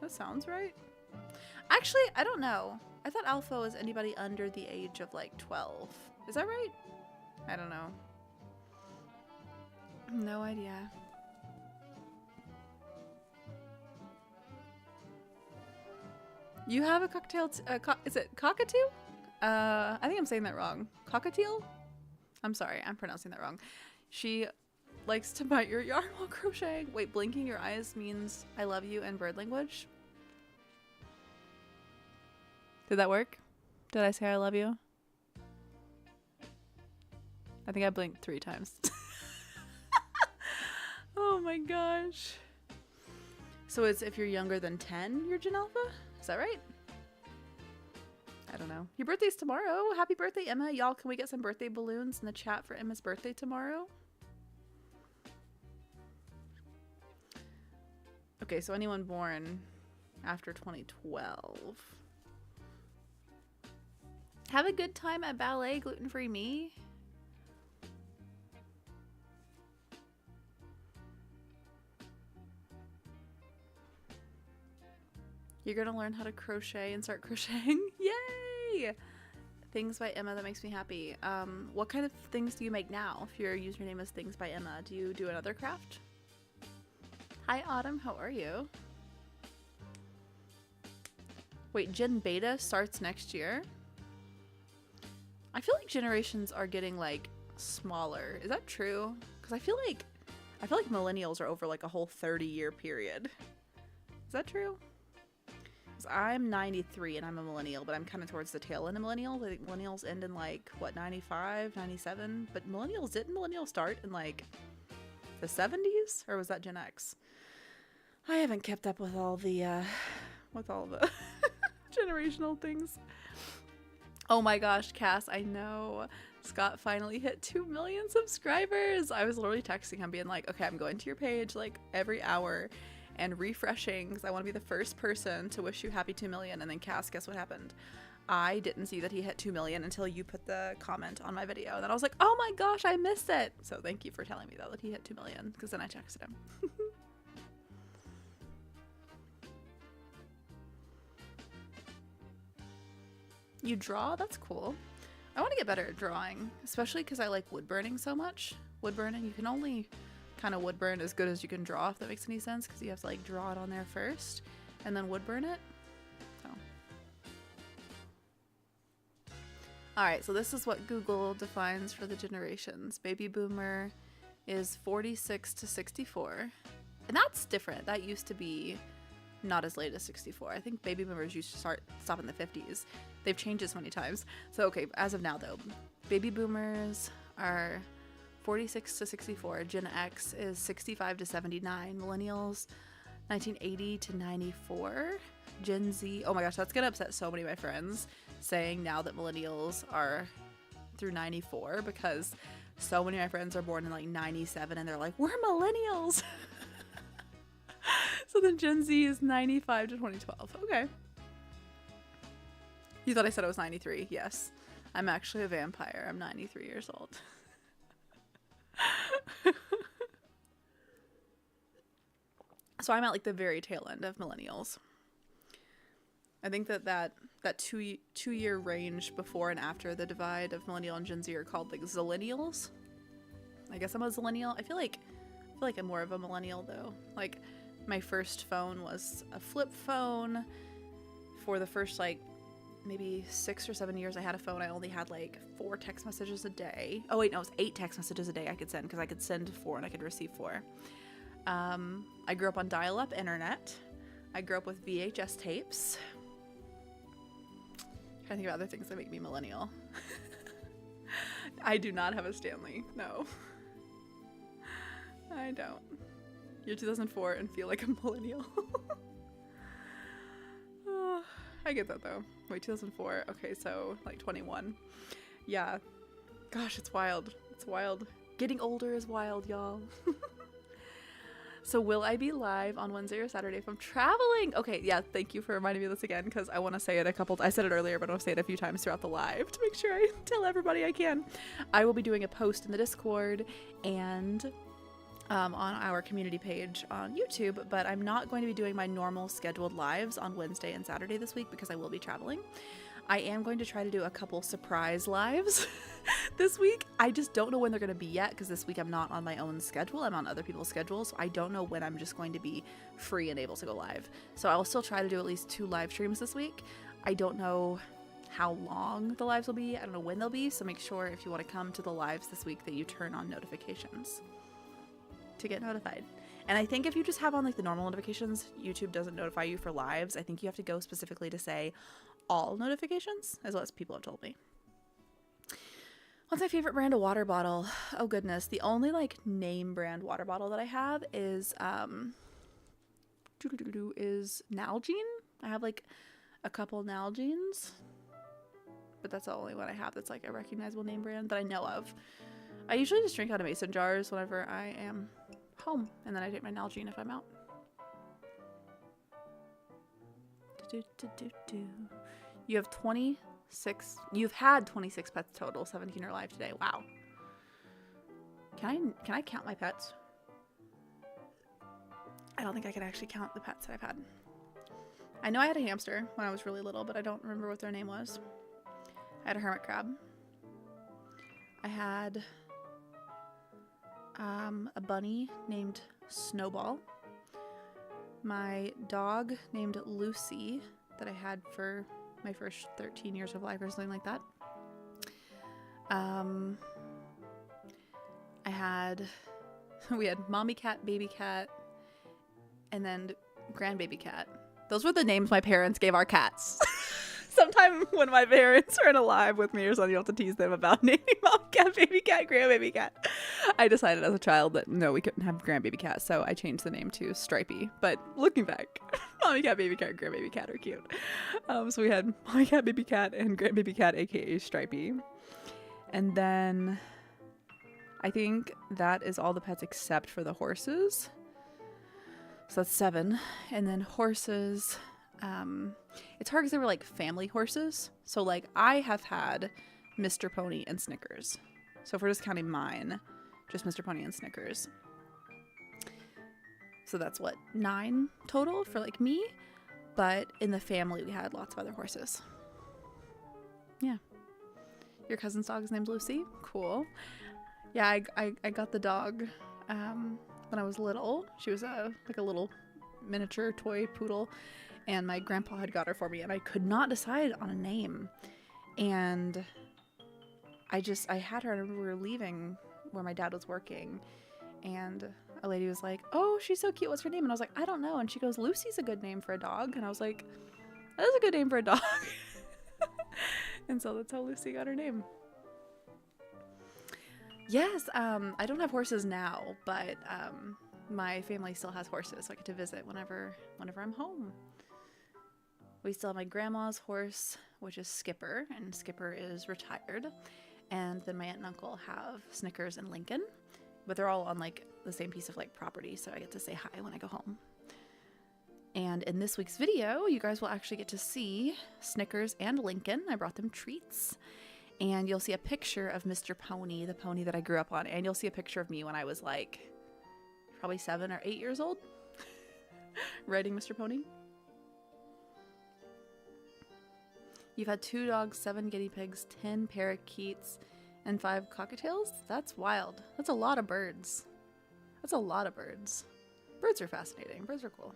That sounds right. Actually, I don't know. I thought Alpha was anybody under the age of like 12. Is that right? I don't know. No idea. You have a cocktail. Is it cockatoo? I think I'm saying that wrong. Cockatiel? I'm sorry, I'm pronouncing that wrong. She likes to bite your yarn while crocheting. Wait, blinking your eyes means I love you in bird language? Did that work? Did I say I love you? I think I blinked 3 times. Oh my gosh. So it's if you're younger than 10, you're Gen Alpha? Is that right? I don't know. Your birthday's tomorrow. Happy birthday, Emma. Y'all, can we get some birthday balloons in the chat for Emma's birthday tomorrow? Okay, so anyone born after 2012. Have a good time at ballet, gluten-free me. You're gonna learn how to crochet and start crocheting. Yay! Things by Emma, that makes me happy. What kind of things do you make now? If your username is Things by Emma, do you do another craft? Hi Autumn, how are you? Wait, Gen Beta starts next year? I feel like generations are getting like smaller. Is that true? Because I feel like millennials are over like a whole 30-year period. Is that true? I'm 93 and I'm a millennial, but I'm kind of towards the tail end of millennial. I think millennials end in like, what, 95, 97? But didn't millennials start in like the 70s? Or was that Gen X? I haven't kept up with all the generational things. Oh my gosh, Cass, I know. Scott finally hit 2 million subscribers. I was literally texting him being like, okay, I'm going to your page like every hour and refreshing because I want to be the first person to wish you happy 2 million. And then Cass, guess what happened? I didn't see that he hit 2 million until you put the comment on my video. And then I was like, oh my gosh, I missed it. So thank you for telling me though that he hit 2 million, because then I texted him. You draw? That's cool. I want to get better at drawing, especially because I like wood burning so much. Wood burning, you can only kind of wood burn as good as you can draw, if that makes any sense, because you have to like draw it on there first and then wood burn it. So alright, so this is what Google defines for the generations. Baby boomer is 46 to 64, and that's different. That used to be not as late as 64. I think baby boomers used to stop in the 50s. They've changed it so many times. So okay, as of now though, baby boomers are 46 to 64. Gen X is 65 to 79. Millennials, 1980 to 94. Gen Z, oh my gosh, that's gonna upset so many of my friends saying now that millennials are through 94, because so many of my friends are born in like 97 and they're like, we're millennials. So then Gen Z is 95 to 2012. Okay. You thought I said I was 93. Yes. I'm actually a vampire. I'm 93 years old. So I'm at like the very tail end of millennials. I think that two-year range before and after the divide of millennial and Gen Z are called like zillennials. I guess I'm a zillennial. I feel like I'm more of a millennial though. Like my first phone was a flip phone for the first like maybe 6 or 7 years I had a phone, I only had like 4 text messages a day. Oh wait, no, it was 8 text messages a day I could send, because I could send 4 and I could receive 4. I grew up on dial-up internet. I grew up with VHS tapes. I'm trying to think of other things that make me millennial. I do not have a Stanley. No. I don't. You're 2004 and feel like a millennial. Oh, I get that though. Wait, 2004. Okay, so like 21. Yeah. Gosh, it's wild. It's wild. Getting older is wild, y'all. So will I be live on Wednesday or Saturday if I'm traveling? Okay, yeah, thank you for reminding me of this again, because I want to say it I said it earlier, but I want to say it a few times throughout the live to make sure I tell everybody I can. I will be doing a post in the Discord and on our community page on YouTube, but I'm not going to be doing my normal scheduled lives on Wednesday and Saturday this week because I will be traveling. I am going to try to do a couple surprise lives this week. I just don't know when they're going to be yet, because this week I'm not on my own schedule. I'm on other people's schedules. So I don't know when I'm just going to be free and able to go live. So I'll still try to do at least 2 live streams this week. I don't know how long the lives will be. I don't know when they'll be. So make sure if you want to come to the lives this week that you turn on notifications to get notified. And I think if you just have on like the normal notifications, YouTube doesn't notify you for lives. I think you have to go specifically to say all notifications, as well as people have told me. What's my favorite brand of water bottle? Oh goodness, the only like name brand water bottle that I have is Nalgene. I have like a couple Nalgenes, but that's the only one I have that's like a recognizable name brand that I know of. I usually just drink out of mason jars whenever I am home, and then I take my Nalgene if I'm out. You have 26. You've had 26 pets total. 17 are live today. Wow. Can I count my pets? I don't think I could actually count the pets that I've had. I know I had a hamster when I was really little, but I don't remember what their name was. I had a hermit crab. I had a bunny named Snowball. My dog named Lucy that I had for my first 13 years of life or something like that. We had mommy cat, baby cat, and then grandbaby cat. Those were the names my parents gave our cats. Sometime when my parents aren't alive with me or something, you have to tease them about naming mom cat, baby cat, grandbaby cat. I decided as a child that no, we couldn't have grandbaby cat, so I changed the name to Stripey. But looking back, mommy cat, baby cat, grandbaby cat are cute. So we had mommy cat, baby cat, and grandbaby cat, aka Stripey. And then I think that is all the pets except for the horses. So that's 7. And then horses, it's hard because they were like family horses. So like I have had Mr. Pony and Snickers. So if we're just counting mine, just Mr. Pony and Snickers. So that's what, 9 total for like me. But in the family, we had lots of other horses. Yeah. Your cousin's dog is named Lucy. Cool. Yeah, I got the dog when I was little. She was like a little miniature toy poodle, and my grandpa had got her for me, and I could not decide on a name. And I had her, and we were leaving where my dad was working, and a lady was like, "Oh, she's so cute. What's her name?" And I was like, "I don't know." And she goes, "Lucy's a good name for a dog." And I was like, "That is a good name for a dog." And so that's how Lucy got her name. Yes, I don't have horses now, but my family still has horses, so I get to visit whenever I'm home. We still have my grandma's horse, which is Skipper, and Skipper is retired. And then my aunt and uncle have Snickers and Lincoln, but they're all on like the same piece of like property, so I get to say hi when I go home. And in this week's video, you guys will actually get to see Snickers and Lincoln. I brought them treats. And you'll see a picture of Mr. Pony, the pony that I grew up on. And you'll see a picture of me when I was like probably 7 or 8 years old, riding Mr. Pony. You've had 2 dogs, 7 guinea pigs, 10 parakeets, and 5 cockatiels? That's wild. That's a lot of birds. That's a lot of birds. Birds are fascinating. Birds are cool.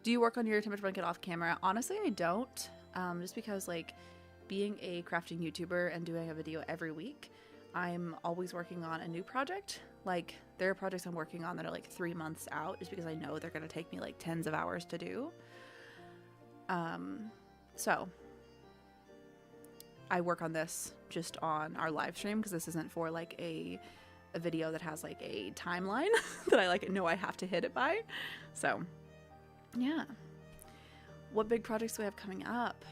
Do you work on your temperature blanket off camera? Honestly, I don't. Just because like being a crafting YouTuber and doing a video every week, I'm always working on a new project. Like there are projects I'm working on that are like 3 months out just because I know they're going to take me like tens of hours to do. So I work on this just on our live stream because this isn't for like a video that has like a timeline that I like know I have to hit it by. So yeah. What big projects do we have coming up?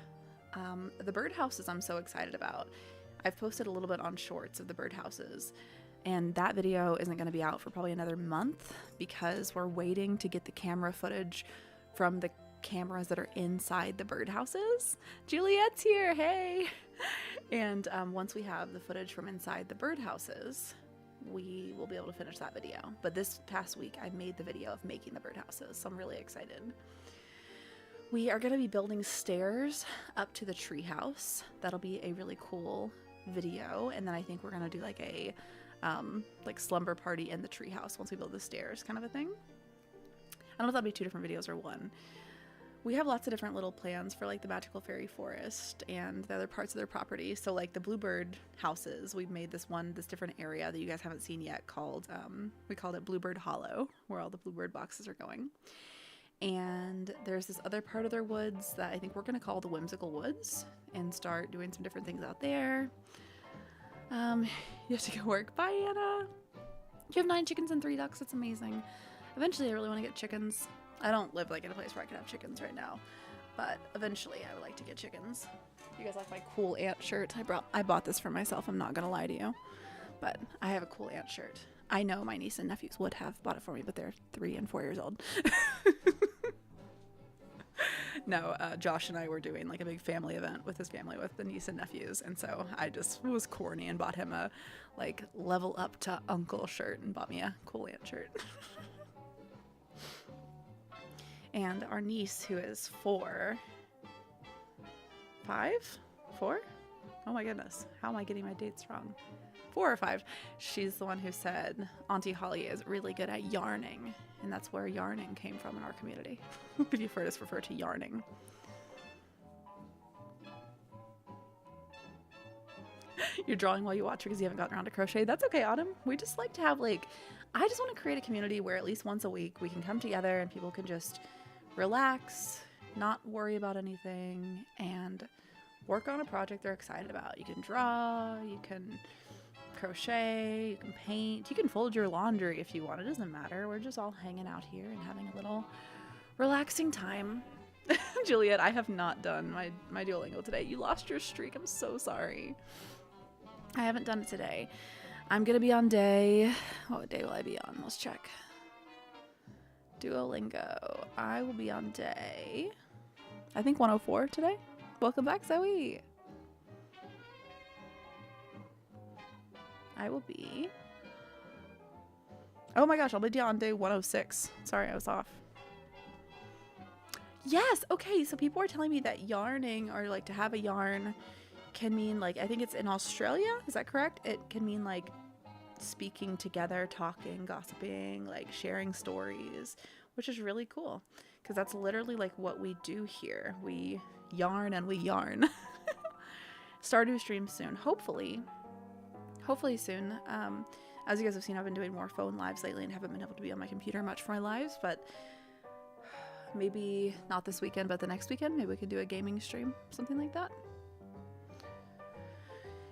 The birdhouses I'm so excited about. I've posted a little bit on shorts of the birdhouses, and that video isn't going to be out for probably another month because we're waiting to get the camera footage from the cameras that are inside the birdhouses. Juliet's here, hey! And once we have the footage from inside the birdhouses, we will be able to finish that video. But this past week, I made the video of making the birdhouses, so I'm really excited. We are going to be building stairs up to the treehouse. That'll be a really cool video, and then I think we're going to do like a like slumber party in the treehouse once we build the stairs, kind of a thing. I don't know if that'll be 2 different videos or 1. We have lots of different little plans for like the magical fairy forest and the other parts of their property. So like the bluebird houses, we've made this different area that you guys haven't seen yet called, we called it Bluebird Hollow, where all the bluebird boxes are going. And there's this other part of their woods that I think we're going to call the Whimsical Woods and start doing some different things out there. You have to go work. Bye, Anna. You have 9 chickens and 3 ducks. That's amazing. Eventually, I really want to get chickens. I don't live like in a place where I can have chickens right now, but eventually I would like to get chickens. You guys like my cool ant shirt? I bought this for myself. I'm not gonna lie to you, but I have a cool ant shirt. I know my niece and nephews would have bought it for me, but they're 3 and 4 years old. No, Josh and I were doing like a big family event with his family with the niece and nephews, and so I just was corny and bought him a like level up to uncle shirt and bought me a cool ant shirt. And our niece, who is 4, 5, 4? Oh my goodness, how am I getting my dates wrong? 4 or 5. She's the one who said Auntie Holly is really good at yarning, and that's where yarning came from in our community. If you've heard us refer to yarning. You're drawing while you watch because you haven't gotten around to crochet. That's okay, Autumn. We just like to have like, I just want to create a community where at least once a week we can come together and people can just relax, not worry about anything, and work on a project they're excited about. You can draw, you can crochet, you can paint, you can fold your laundry if you want. It doesn't matter. We're just all hanging out here and having a little relaxing time. Juliet, I have not done my Duolingo today. You lost your streak. I'm so sorry. I haven't done it today. I'm gonna be on day, what day will I be on? Let's check. Duolingo. I will be on day, I think 104 today. Welcome back, Zoe. I will be, oh my gosh, I'll be on day 106. Sorry, I was off. Yes, okay, so people are telling me that yarning, or like to have a yarn, can mean like, I think it's in Australia, is that correct? It can mean like speaking together, talking, gossiping, like sharing stories, which is really cool because that's literally like what we do here. We yarn and we yarn. Stardew stream soon, hopefully soon. As you guys have seen, I've been doing more phone lives lately and haven't been able to be on my computer much for my lives, but maybe not this weekend, but the next weekend, maybe we could do a gaming stream, something like that.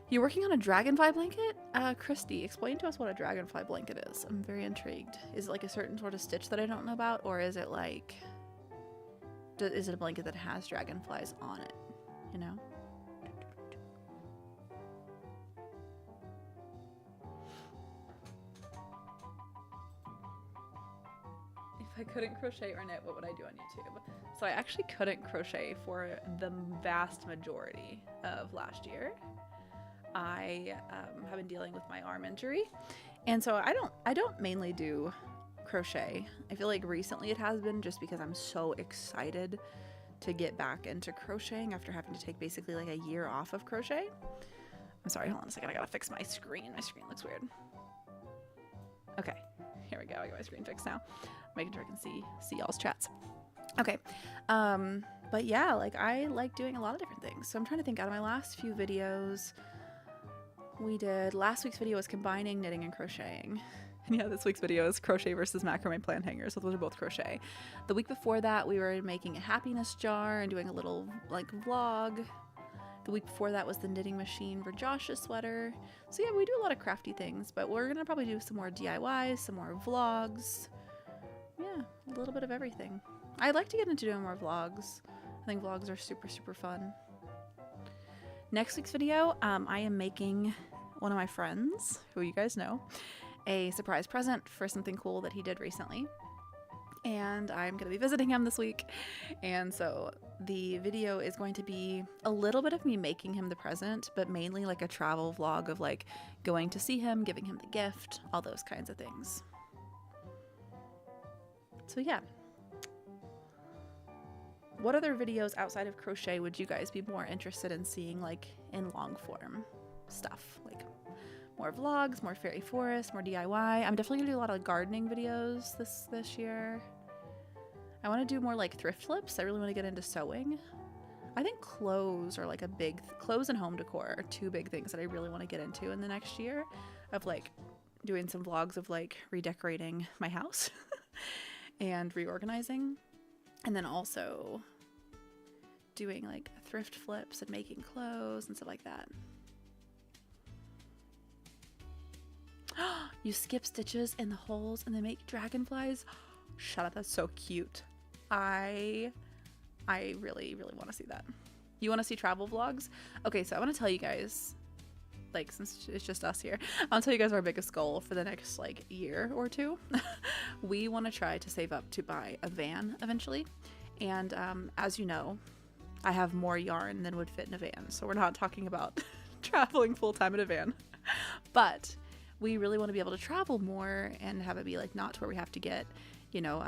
You're working on a dragonfly blanket? Christy, explain to us what a dragonfly blanket is. I'm very intrigued. Is it like a certain sort of stitch that I don't know about? Or is it like, is it a blanket that has dragonflies on it? You know? If I couldn't crochet or knit, what would I do on YouTube? So I actually couldn't crochet for the vast majority of last year. I have been dealing with my arm injury, and so I don't mainly do crochet. I feel like recently it has been just because I'm so excited to get back into crocheting after having to take basically like a year off of crochet. I'm sorry, hold on a second, I gotta fix my screen. My screen looks weird. Okay, here we go. I got my screen fixed now. Making sure I can see y'all's chats. Okay. But yeah, like I like doing a lot of different things. So I'm trying to think out of my last few videos. Last week's video was combining knitting and crocheting. And yeah, this week's video is crochet versus macrame plant hangers. So those are both crochet. The week before that, we were making a happiness jar and doing a little like vlog. The week before that was the knitting machine for Josh's sweater. So yeah, we do a lot of crafty things, but we're gonna probably do some more DIYs, some more vlogs. Yeah, a little bit of everything. I'd like to get into doing more vlogs. I think vlogs are super, super fun. Next week's video, I am making one of my friends, who you guys know, a surprise present for something cool that he did recently. And I'm going to be visiting him this week. And so the video is going to be a little bit of me making him the present, but mainly like a travel vlog of like going to see him, giving him the gift, all those kinds of things. So yeah. What other videos outside of crochet would you guys be more interested in seeing, like in long form stuff? Like more vlogs, more fairy forest, more DIY. I'm definitely gonna do a lot of gardening videos this year. I want to do more like thrift flips. I really want to get into sewing. I think clothes are like clothes and home decor are two big things that I really want to get into in the next year, of like doing some vlogs of like redecorating my house and reorganizing. And then also doing like thrift flips and making clothes and stuff like that. You skip stitches in the holes and they make dragonflies. Shut up, that's so cute. I really, really want to see that. You want to see travel vlogs? Okay, so I want to tell you guys, like, since it's just us here, I'll tell you guys our biggest goal for the next like year or two. We want to try to save up to buy a van eventually. And as you know, I have more yarn than would fit in a van. So we're not talking about traveling full-time in a van. But we really want to be able to travel more and have it be like not to where we have to get, you know,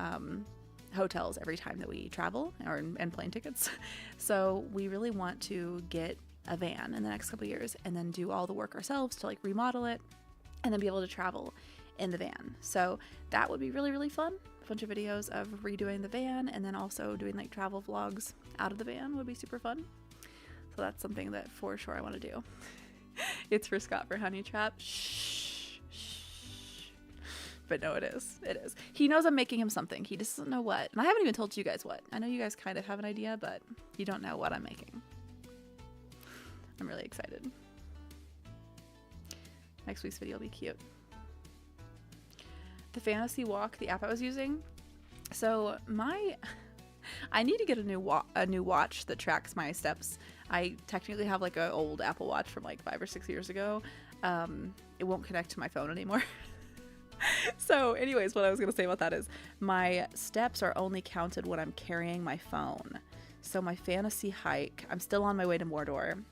hotels every time that we travel and plane tickets. So we really want to get a van in the next couple of years and then do all the work ourselves to like remodel it and then be able to travel in the van. So that would be really, really fun. A bunch of videos of redoing the van and then also doing like travel vlogs out of the van would be super fun. So that's something that for sure I want to do. It's for Scott for Honey Trap. Shh, shh. But no, it is. It is. He knows I'm making him something. He just doesn't know what. And I haven't even told you guys what. I know you guys kind of have an idea, but you don't know what I'm making. I'm really excited. Next week's video will be cute. The Fantasy Walk, the app I was using. So I need to get a new watch that tracks my steps. I technically have like an old Apple Watch from like 5 or 6 years ago. It won't connect to my phone anymore. So anyways, what I was going to say about that is my steps are only counted when I'm carrying my phone. So my fantasy hike, I'm still on my way to Mordor.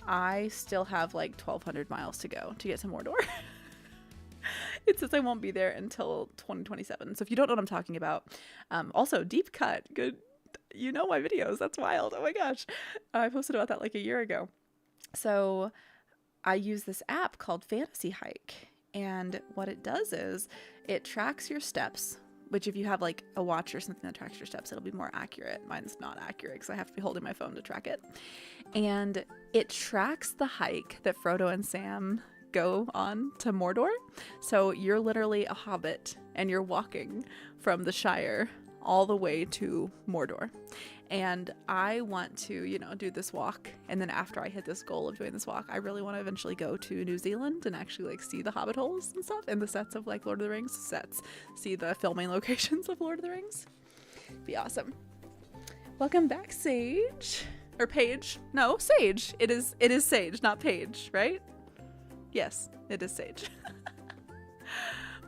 I still have like 1,200 miles to go to get to Mordor. It says I won't be there until 2027. So if you don't know what I'm talking about, also deep cut, good. You know my videos. That's wild. Oh my gosh. I posted about that like a year ago. So I use this app called Fantasy Hike. And what it does is it tracks your steps, which if you have like a watch or something that tracks your steps, it'll be more accurate. Mine's not accurate because I have to be holding my phone to track it. And it tracks the hike that Frodo and Sam go on to Mordor. So you're literally a hobbit and you're walking from the Shire all the way to Mordor. And I want to, you know, do this walk. And then after I hit this goal of doing this walk, I really want to eventually go to New Zealand and actually like see the hobbit holes and stuff and the sets of like Lord of the Rings sets, see the filming locations of Lord of the Rings. Be awesome. Welcome back, Sage. Or Paige. No, Sage. It is Sage, not Paige, right? Yes, it is Sage.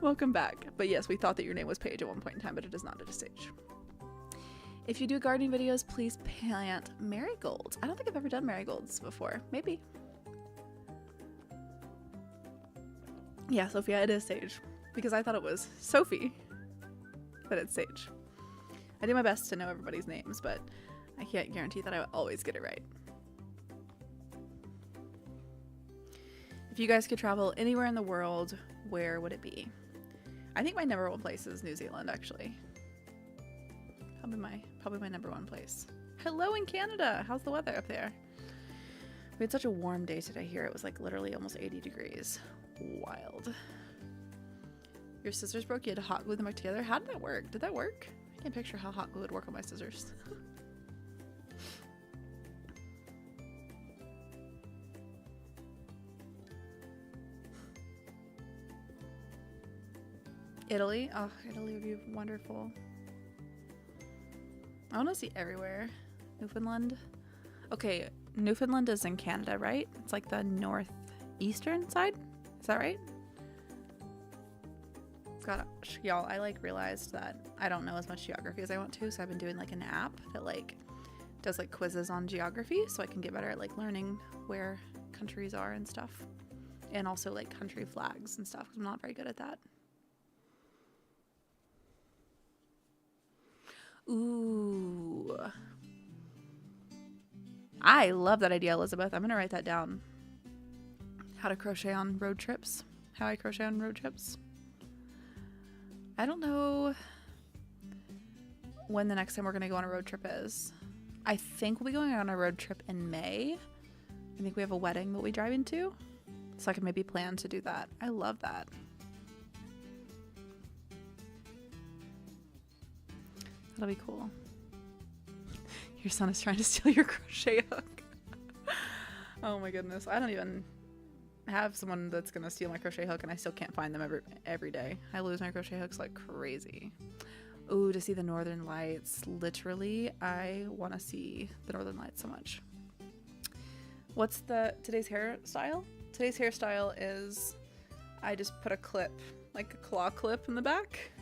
Welcome back. But yes, we thought that your name was Paige at one point in time, but it is not. It is Sage. If you do gardening videos, please plant marigolds. I don't think I've ever done marigolds before. Maybe. Yeah, Sophia, it is Sage. Because I thought it was Sophie, but it's Sage. I do my best to know everybody's names, but I can't guarantee that I will always get it right. If you guys could travel anywhere in the world, where would it be? I think my number one place is New Zealand, actually. Probably my number one place. Hello in Canada. How's the weather up there? We had such a warm day today here. It was like literally almost 80 degrees. Wild. Your scissors broke. You had to hot glue them back together. How did that work? Did that work? I can't picture how hot glue would work on my scissors. Italy? Oh, Italy would be wonderful. I want to see everywhere. Newfoundland. Okay, Newfoundland is in Canada, right? It's like the northeastern side. Is that right? Gosh, y'all, I like realized that I don't know as much geography as I want to, so I've been doing like an app that like does like quizzes on geography so I can get better at like learning where countries are and stuff. And also like country flags and stuff, 'cause I'm not very good at that. Ooh. I love that idea, Elizabeth. I'm going to write that down. How to crochet on road trips. How I crochet on road trips. I don't know when the next time we're going to go on a road trip is. I think we'll be going on a road trip in May. I think we have a wedding that we drive into. So I can maybe plan to do that. I love that. That'll be cool. Your son is trying to steal your crochet hook. Oh my goodness. I don't even have someone that's gonna steal my crochet hook and I still can't find them every day. I lose my crochet hooks like crazy. Ooh, to see the northern lights. Literally, I want to see the northern lights so much. What's today's hairstyle? Today's hairstyle is I just put a clip, like a claw clip in the back.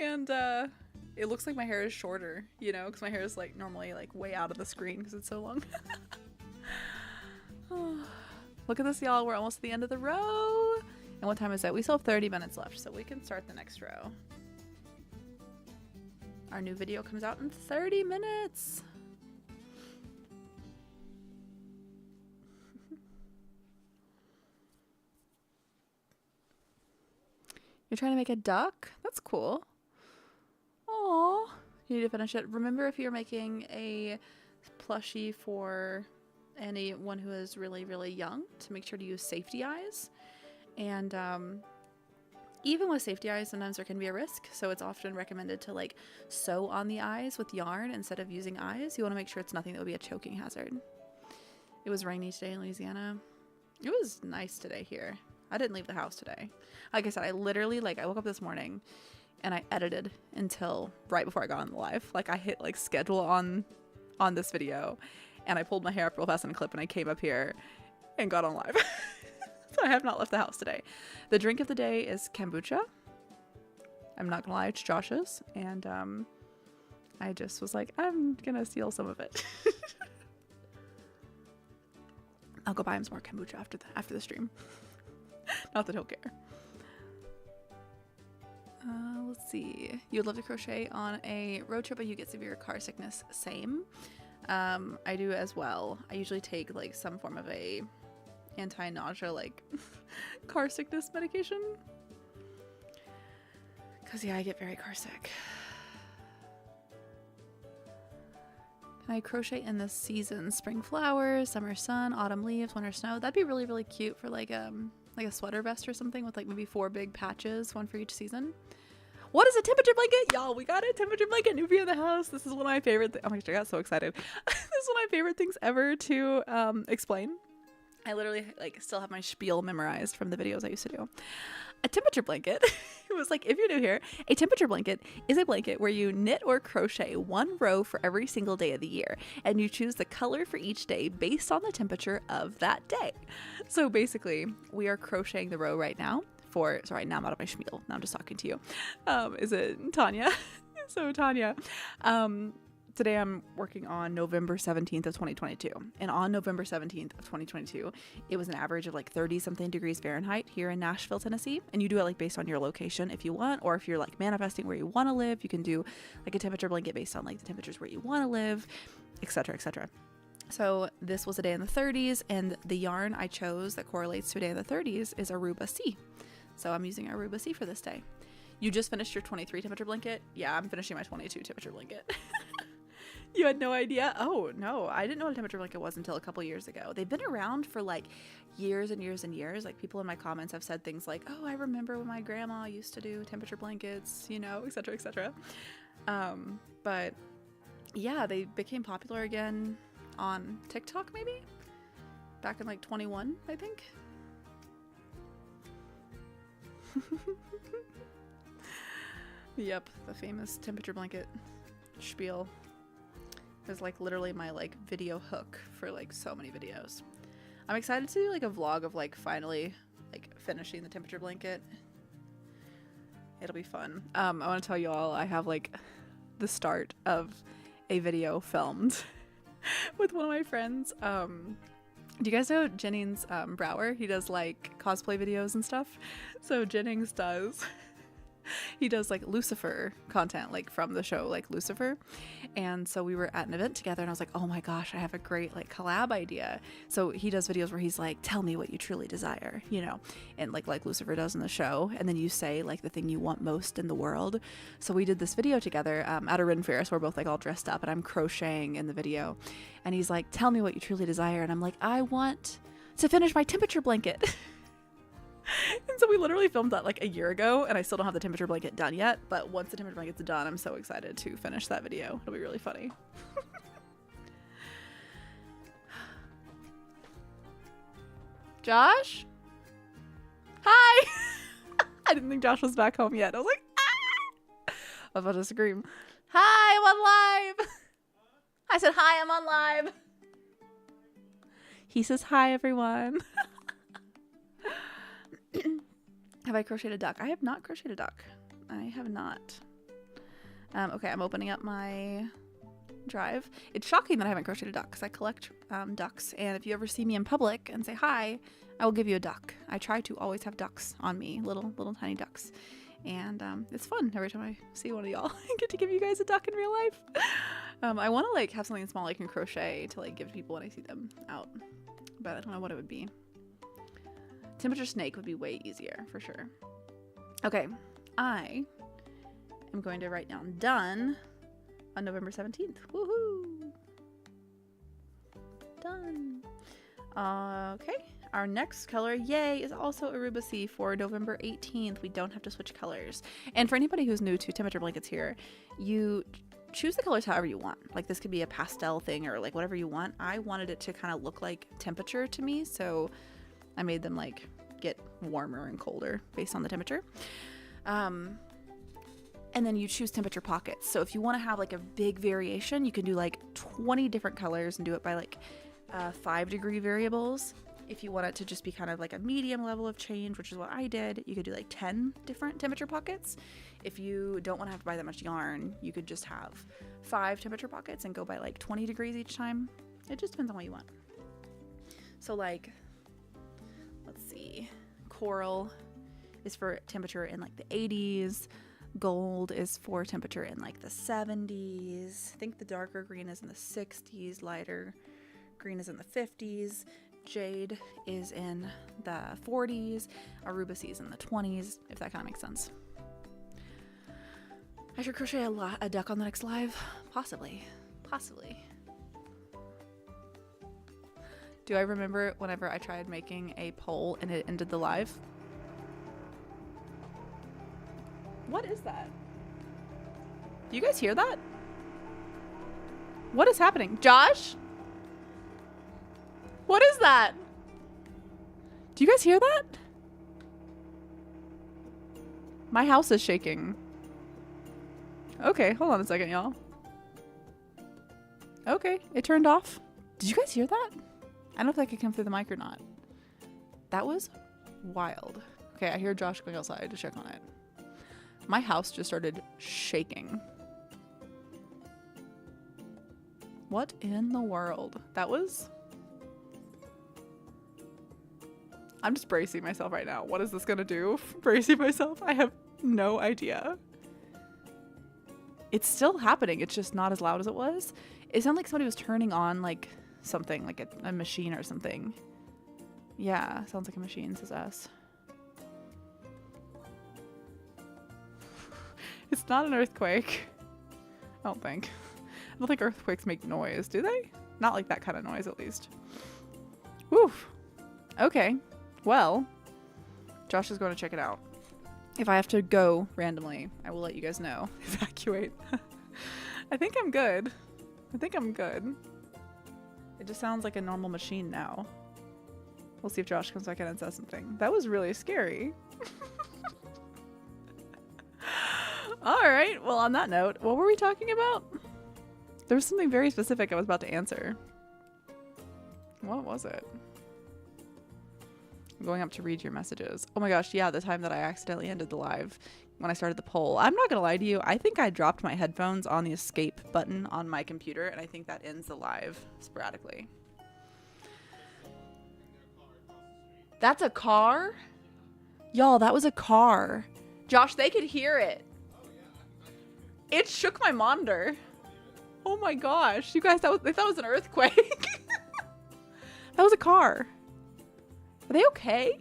And it looks like my hair is shorter, you know, because my hair is like normally like way out of the screen because it's so long. Oh, look at this, y'all. We're almost at the end of the row. And what time is it? We still have 30 minutes left, so we can start the next row. Our new video comes out in 30 minutes. You're trying to make a duck? That's cool. Aww. You need to finish it. Remember, if you're making a plushie for anyone who is really, really young, to make sure to use safety eyes. And even with safety eyes, sometimes there can be a risk. So it's often recommended to like sew on the eyes with yarn instead of using eyes. You want to make sure it's nothing that would be a choking hazard. It was rainy today in Louisiana. It was nice today here. I didn't leave the house today. Like I said, I literally, like, I woke up this morning and I edited until right before I got on the live. Like, I hit, like, schedule on this video, and I pulled my hair up real fast in a clip, and I came up here and got on live. So I have not left the house today. The drink of the day is kombucha. I'm not gonna lie, it's Josh's, and I just was like, I'm gonna steal some of it. I'll go buy him some more kombucha after the stream. Not that he'll care. Let's see. You would love to crochet on a road trip, but you get severe car sickness. Same. I do as well. I usually take like some form of a anti-nausea, like car sickness medication. Cause yeah, I get very car sick. Can I crochet in this season? Spring flowers, summer sun, autumn leaves, winter snow. That'd be really, really cute for like a sweater vest or something with like maybe 4 big patches, one for each season. What is a temperature blanket? Y'all, we got a temperature blanket. Newbie in the house. This is one of my favorite oh my gosh, I got so excited. This is one of my favorite things ever to explain. I literally like still have my spiel memorized from the videos I used to do. A temperature blanket, it was like, if you're new here, a temperature blanket is a blanket where you knit or crochet 1 row for every single day of the year, and you choose the color for each day based on the temperature of that day. So basically, we are crocheting the row right now sorry, now I'm out of my spiel. Now I'm just talking to you. Is it Tanya? So Tanya, today I'm working on November 17th of 2022. And on November 17th of 2022, it was an average of like 30 something degrees Fahrenheit here in Nashville, Tennessee. And you do it like based on your location if you want, or if you're like manifesting where you want to live, you can do like a temperature blanket based on like the temperatures where you want to live, etc., etc. So this was a day in the 30s, and the yarn I chose that correlates to a day in the 30s is Aruba C. So I'm using Aruba C for this day. You just finished your 23 temperature blanket? Yeah, I'm finishing my 22 temperature blanket. You had no idea? Oh, no. I didn't know what a temperature blanket was until a couple years ago. They've been around for like years and years and years. Like people in my comments have said things like, oh, I remember when my grandma used to do temperature blankets, you know, et cetera, et cetera. But yeah, they became popular again on TikTok maybe? Back in like 21, I think. Yep, the famous temperature blanket spiel is like literally my like video hook for like so many videos. I'm excited to do like a vlog of like finally like finishing the temperature blanket. It'll be fun. I want to tell you all I have like the start of a video filmed with one of my friends. Do you guys know Jennings Brower? He does like cosplay videos and stuff. So Jennings does he does like Lucifer content, like from the show like Lucifer. And so we were at an event together and I was like, oh my gosh, I have a great like collab idea. So he does videos where he's like, tell me what you truly desire, you know, and like Lucifer does in the show, and then you say like the thing you want most in the world. So we did this video together at a Ren Fair, so we're both like all dressed up and I'm crocheting in the video, and he's like, tell me what you truly desire, and I'm like, I want to finish my temperature blanket. And so we literally filmed that like a year ago, and I still don't have the temperature blanket done yet, but once the temperature blanket's done, I'm so excited to finish that video. It'll be really funny. Josh? Hi! I didn't think Josh was back home yet. I was like, ah! I was about to scream. Hi, I'm on live! I said, hi, I'm on live. He says, hi, everyone. Have I crocheted a duck? I have not crocheted a duck. I have not. Okay, I'm opening up my drive. It's shocking that I haven't crocheted a duck because I collect ducks, and if you ever see me in public and say hi, I will give you a duck. I try to always have ducks on me, little tiny ducks, and it's fun every time I see one of y'all. I get to give you guys a duck in real life. I want to like have something small I can crochet to like give to people when I see them out, but I don't know what it would be. Temperature snake would be way easier for sure. Okay, I am going to write down done on November 17th. Woohoo! Done. Okay, our next color, yay, is also Aruba Sea for November 18th. We don't have to switch colors. And for anybody who's new to temperature blankets here, you choose the colors however you want. Like this could be a pastel thing or like whatever you want. I wanted it to kind of look like temperature to me, so I made them like get warmer and colder based on the temperature. And then you choose temperature pockets. So if you want to have like a big variation, you can do like 20 different colors and do it by like 5-degree variables. If you want it to just be kind of like a medium level of change, which is what I did, you could do like 10 different temperature pockets. If you don't want to have to buy that much yarn, you could just have 5 temperature pockets and go by like 20 degrees each time. It just depends on what you want. So like, let's see, coral is for temperature in like the 80s. Gold is for temperature in like the 70s. I think the darker green is in the 60s. Lighter green is in the 50s. Jade is in the 40s. Aruba Sea is in the 20s, if that kind of makes sense. I should crochet a duck on the next live. Possibly. Do I remember whenever I tried making a poll and it ended the live? What is that? Do you guys hear that? What is happening? Josh? What is that? Do you guys hear that? My house is shaking. Okay, hold on a second, y'all. Okay, it turned off. Did you guys hear that? I don't know if that could come through the mic or not. That was wild. Okay, I hear Josh going outside to check on it. My house just started shaking. What in the world? That was... I'm just bracing myself right now. What is this gonna do? Bracing myself? I have no idea. It's still happening. It's just not as loud as it was. It sounded like somebody was turning on like something, like a machine or something. Yeah, sounds like a machine, says us. not an earthquake. I don't think. I don't think earthquakes make noise, do they? Not like that kind of noise, at least. Woof. Okay. Well, Josh is going to check it out. If I have to go randomly, I will let you guys know. Evacuate. I think I'm good. I think I'm good. It just sounds like a normal machine now. We'll see if Josh comes back in and says something. That was really scary. Alright, well on that note, what were we talking about? There was something very specific I was about to answer. What was it? I'm going up to read your messages. Oh my gosh, yeah, the time that I accidentally ended the live when I started the poll. I'm not gonna lie to you, I think I dropped my headphones on the escape button on my computer, and I think that ends the live sporadically. That's a car? Y'all, that was a car. Josh, they could hear it. It shook my monitor. Oh my gosh, you guys, they thought it was an earthquake. That was a car. Are they okay?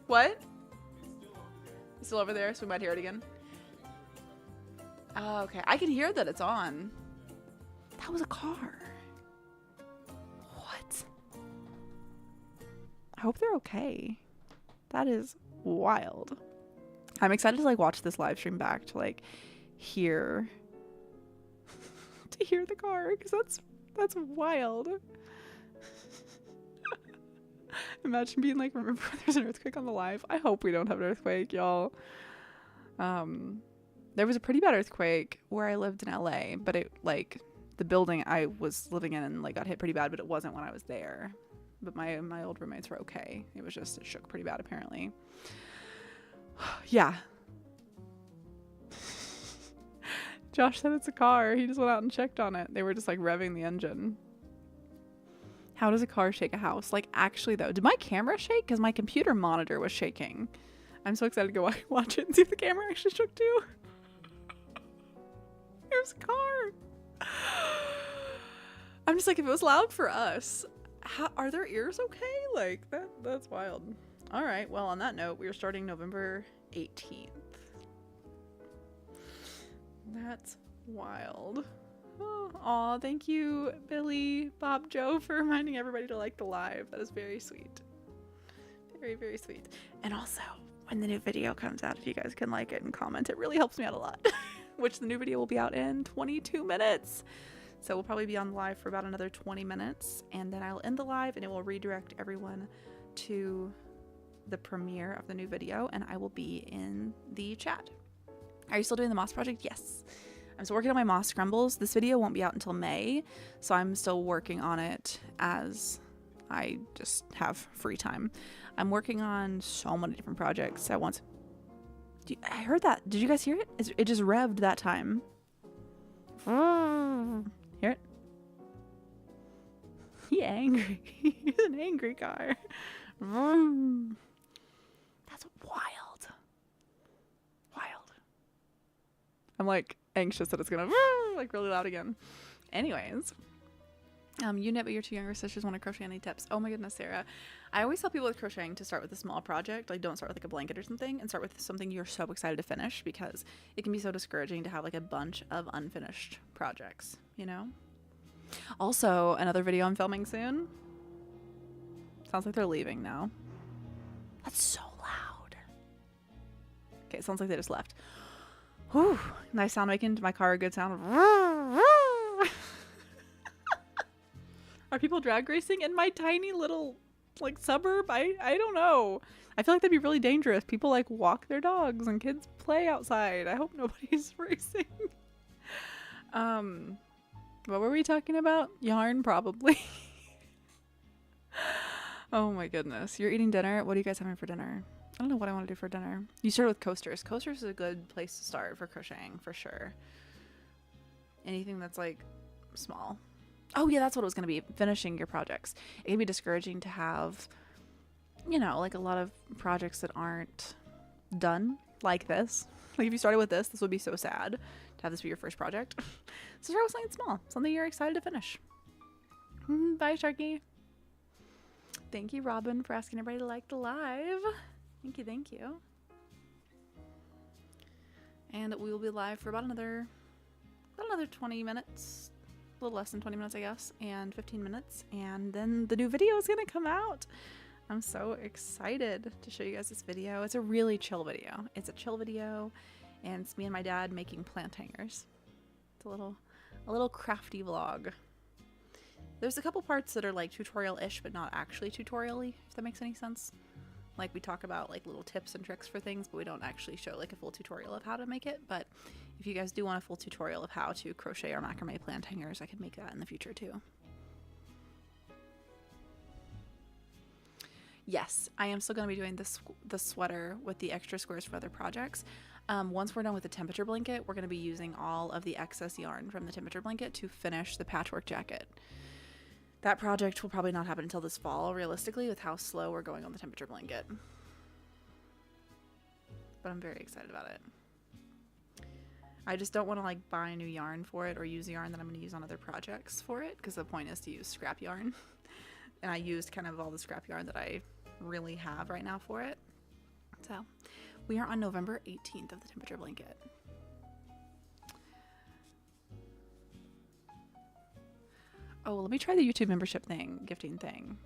What? It's still over there, so we might hear it again. Oh, okay. I can hear that it's on. That was a car. What? I hope they're okay. That is wild. I'm excited to like watch this live stream back to like hear to hear the car, because that's wild. Imagine being like, remember there's an earthquake on the live? I hope we don't have an earthquake, y'all. There was a pretty bad earthquake where I lived in LA, but it like the building I was living in and like got hit pretty bad, but it wasn't when I was there. But my old roommates were okay. It was just, it shook pretty bad apparently. Yeah. Josh said it's a car. He just went out and checked on it. They were just like revving the engine. How does a car shake a house? Like actually though, did my camera shake? Because my computer monitor was shaking. I'm so excited to go watch it and see if the camera actually shook too. It was a car. I'm just like, if it was loud for us, are their ears okay? Like that's wild. All right. Well, on that note, we are starting November 18th. That's wild. Aw, thank you, Billy, Bob, Joe, for reminding everybody to like the live. That is very sweet. Very, very sweet. And also, when the new video comes out, if you guys can like it and comment, it really helps me out a lot. Which the new video will be out in 22 minutes. So we'll probably be on live for about another 20 minutes. And then I'll end the live and it will redirect everyone to the premiere of the new video. And I will be in the chat. Are you still doing the moss project? Yes. I'm still working on my moss scrumbles. This video won't be out until May, so I'm still working on it as I just have free time. I'm working on so many different projects at once. I heard that. Did you guys hear it? It just revved that time. Hear it? He angry. He's an angry car. That's wild. Wild. I'm like anxious that it's gonna like really loud again. Anyways, you knit, but your two younger sisters want to crochet. Any tips? Oh my goodness, Sarah. I always tell people with crocheting to start with a small project. Like, don't start with like a blanket or something, and start with something you're so excited to finish, because it can be so discouraging to have like a bunch of unfinished projects, you know? Also, another video I'm filming soon. Sounds like they're leaving now. That's so loud. Okay, it sounds like they just left. Whew, nice sound making to my car, a good sound. Are people drag racing in my tiny little like suburb? I don't know. I feel like that'd be really dangerous. People like walk their dogs and kids play outside. I hope nobody's racing. What were we talking about? Yarn, probably. Oh my goodness. You're eating dinner? What are you guys having for dinner? I don't know what I want to do for dinner. You started with coasters. Coasters is a good place to start for crocheting, for sure. Anything that's like small. Oh yeah, that's what it was going to be. Finishing your projects. It can be discouraging to have, you know, like a lot of projects that aren't done like this. Like if you started with this would be so sad to have this be your first project. So start with something small. Something you're excited to finish. Bye, Sharky. Thank you, Robin, for asking everybody to like the live. Thank you, thank you. and we will be live for about another 20 minutes, a little less than 20 minutes, I guess, and 15 minutes, and then the new video is gonna come out. I'm so excited to show you guys this video. It's a really chill video. It's a chill video, and it's me and my dad making plant hangers. It's a little crafty vlog. There's a couple parts that are like tutorial-ish, but not actually tutorial-y, if that makes any sense. Like, we talk about like little tips and tricks for things, but we don't actually show like a full tutorial of how to make it. But if you guys do want a full tutorial of how to crochet or macrame plant hangers, I can make that in the future too. Yes, I am still going to be doing the sweater with the extra squares for other projects. Once we're done with the temperature blanket, we're going to be using all of the excess yarn from the temperature blanket to finish the patchwork jacket. That project will probably not happen until this fall, realistically, with how slow we're going on the temperature blanket. But I'm very excited about it. I just don't want to like buy new yarn for it or use yarn that I'm going to use on other projects for it, because the point is to use scrap yarn. And I used kind of all the scrap yarn that I really have right now for it. So we are on November 18th of the temperature blanket. Oh, let me try the YouTube membership thing, gifting thing.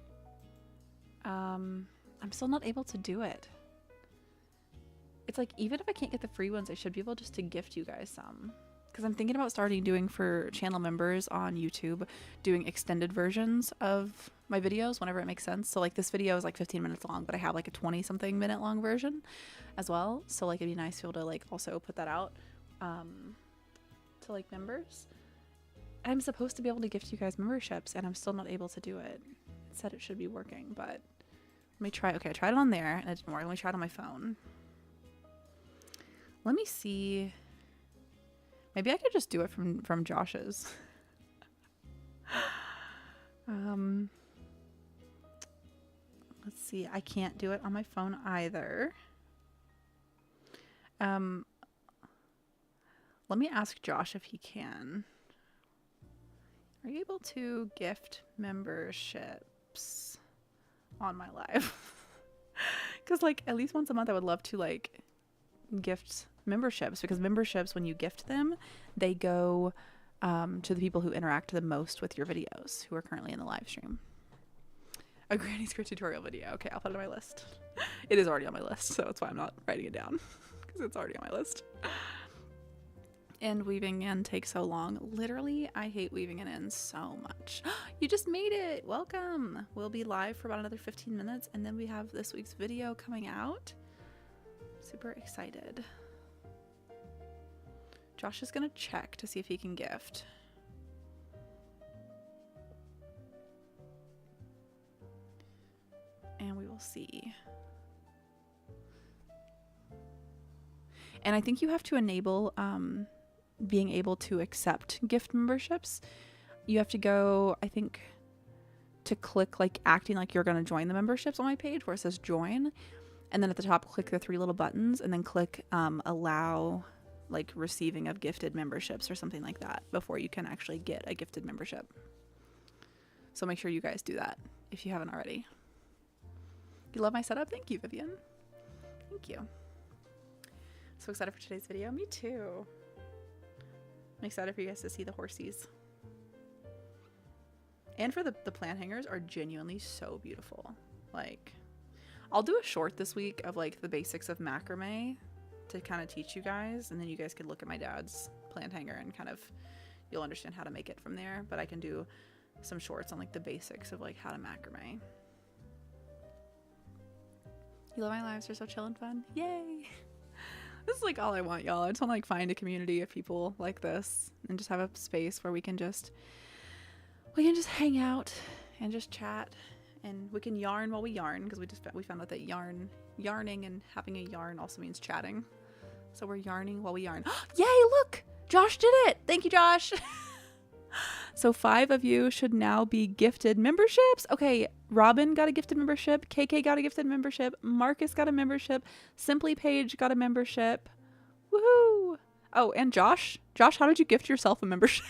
I'm still not able to do it. It's like, even if I can't get the free ones, I should be able just to gift you guys some. Because I'm thinking about starting doing for channel members on YouTube, doing extended versions of my videos whenever it makes sense. So like this video is like 15 minutes long, but I have like a 20-something minute long version as well. So like it'd be nice to be able to like also put that out to like members. I'm supposed to be able to gift you guys memberships, and I'm still not able to do it. It said it should be working, but let me try. Okay, I tried it on there and it didn't work. Let me try it on my phone. Let me see. Maybe I could just do it from Josh's. Let's see. I can't do it on my phone either. Let me ask Josh if he can. Are you able to gift memberships on my live? Because like at least once a month I would love to like gift memberships, because memberships, when you gift them, they go to the people who interact the most with your videos, who are currently in the live stream. A granny square tutorial video. Okay, I'll put it on my list. It is already on my list, so that's why I'm not writing it down, because it's already on my list. And weaving in takes so long. Literally, I hate weaving it in so much. You just made it. Welcome. We'll be live for about another 15 minutes, and then we have this week's video coming out. Super excited. Josh is gonna check to see if he can gift. And we will see. And I think you have to enable being able to accept gift memberships. You have to go, I think, to click like acting like you're gonna join the memberships on my page where it says join. And then at the top, click the 3 little buttons and then click allow like receiving of gifted memberships or something like that before you can actually get a gifted membership. So make sure you guys do that if you haven't already. You love my setup? Thank you, Vivian. Thank you. So excited for today's video. Me too. I'm excited for you guys to see the horsies. And for the plant hangers are genuinely so beautiful. Like, I'll do a short this week of like the basics of macrame to kind of teach you guys, and then you guys could look at my dad's plant hanger and kind of you'll understand how to make it from there. But I can do some shorts on like the basics of like how to macrame. You love my lives, they're so chill and fun. Yay. This is like all I want, y'all. I just want to like find a community of people like this and just have a space where we can just hang out and just chat, and we can yarn while we yarn, because we found out that yarning and having a yarn also means chatting. So we're yarning while we yarn. Yay, look! Josh did it! Thank you, Josh! So 5 of you should now be gifted memberships. Okay, Robin got a gifted membership. KK got a gifted membership. Marcus got a membership. Simply Paige got a membership. Woohoo! Oh, and Josh. Josh, how did you gift yourself a membership?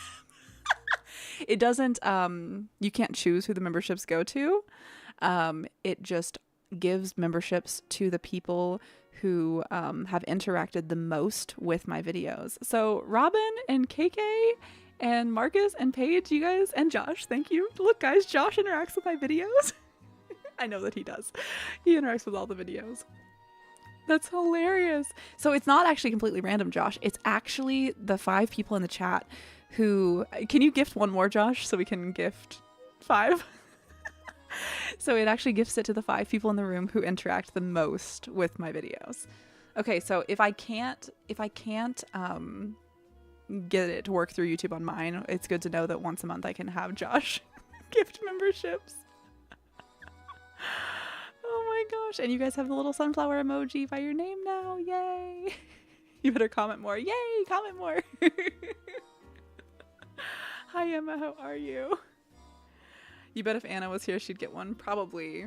It doesn't, you can't choose who the memberships go to. It just gives memberships to the people who have interacted the most with my videos. So Robin and KK and Marcus and Paige, you guys, and Josh, thank you. Look guys, Josh interacts with my videos. I know that he does. He interacts with all the videos. That's hilarious. So it's not actually completely random, Josh. It's actually the 5 people in the chat who, can you gift one more, Josh, so we can gift 5? So it actually gifts it to the 5 people in the room who interact the most with my videos. Okay, so if I can't get it to work through YouTube on mine, it's good to know that once a month I can have Josh gift memberships. Oh my gosh. And you guys have the little sunflower emoji by your name now. Yay. You better comment more. Yay, comment more. Hi Emma, how are you? You bet if Anna was here, she'd get one. Probably.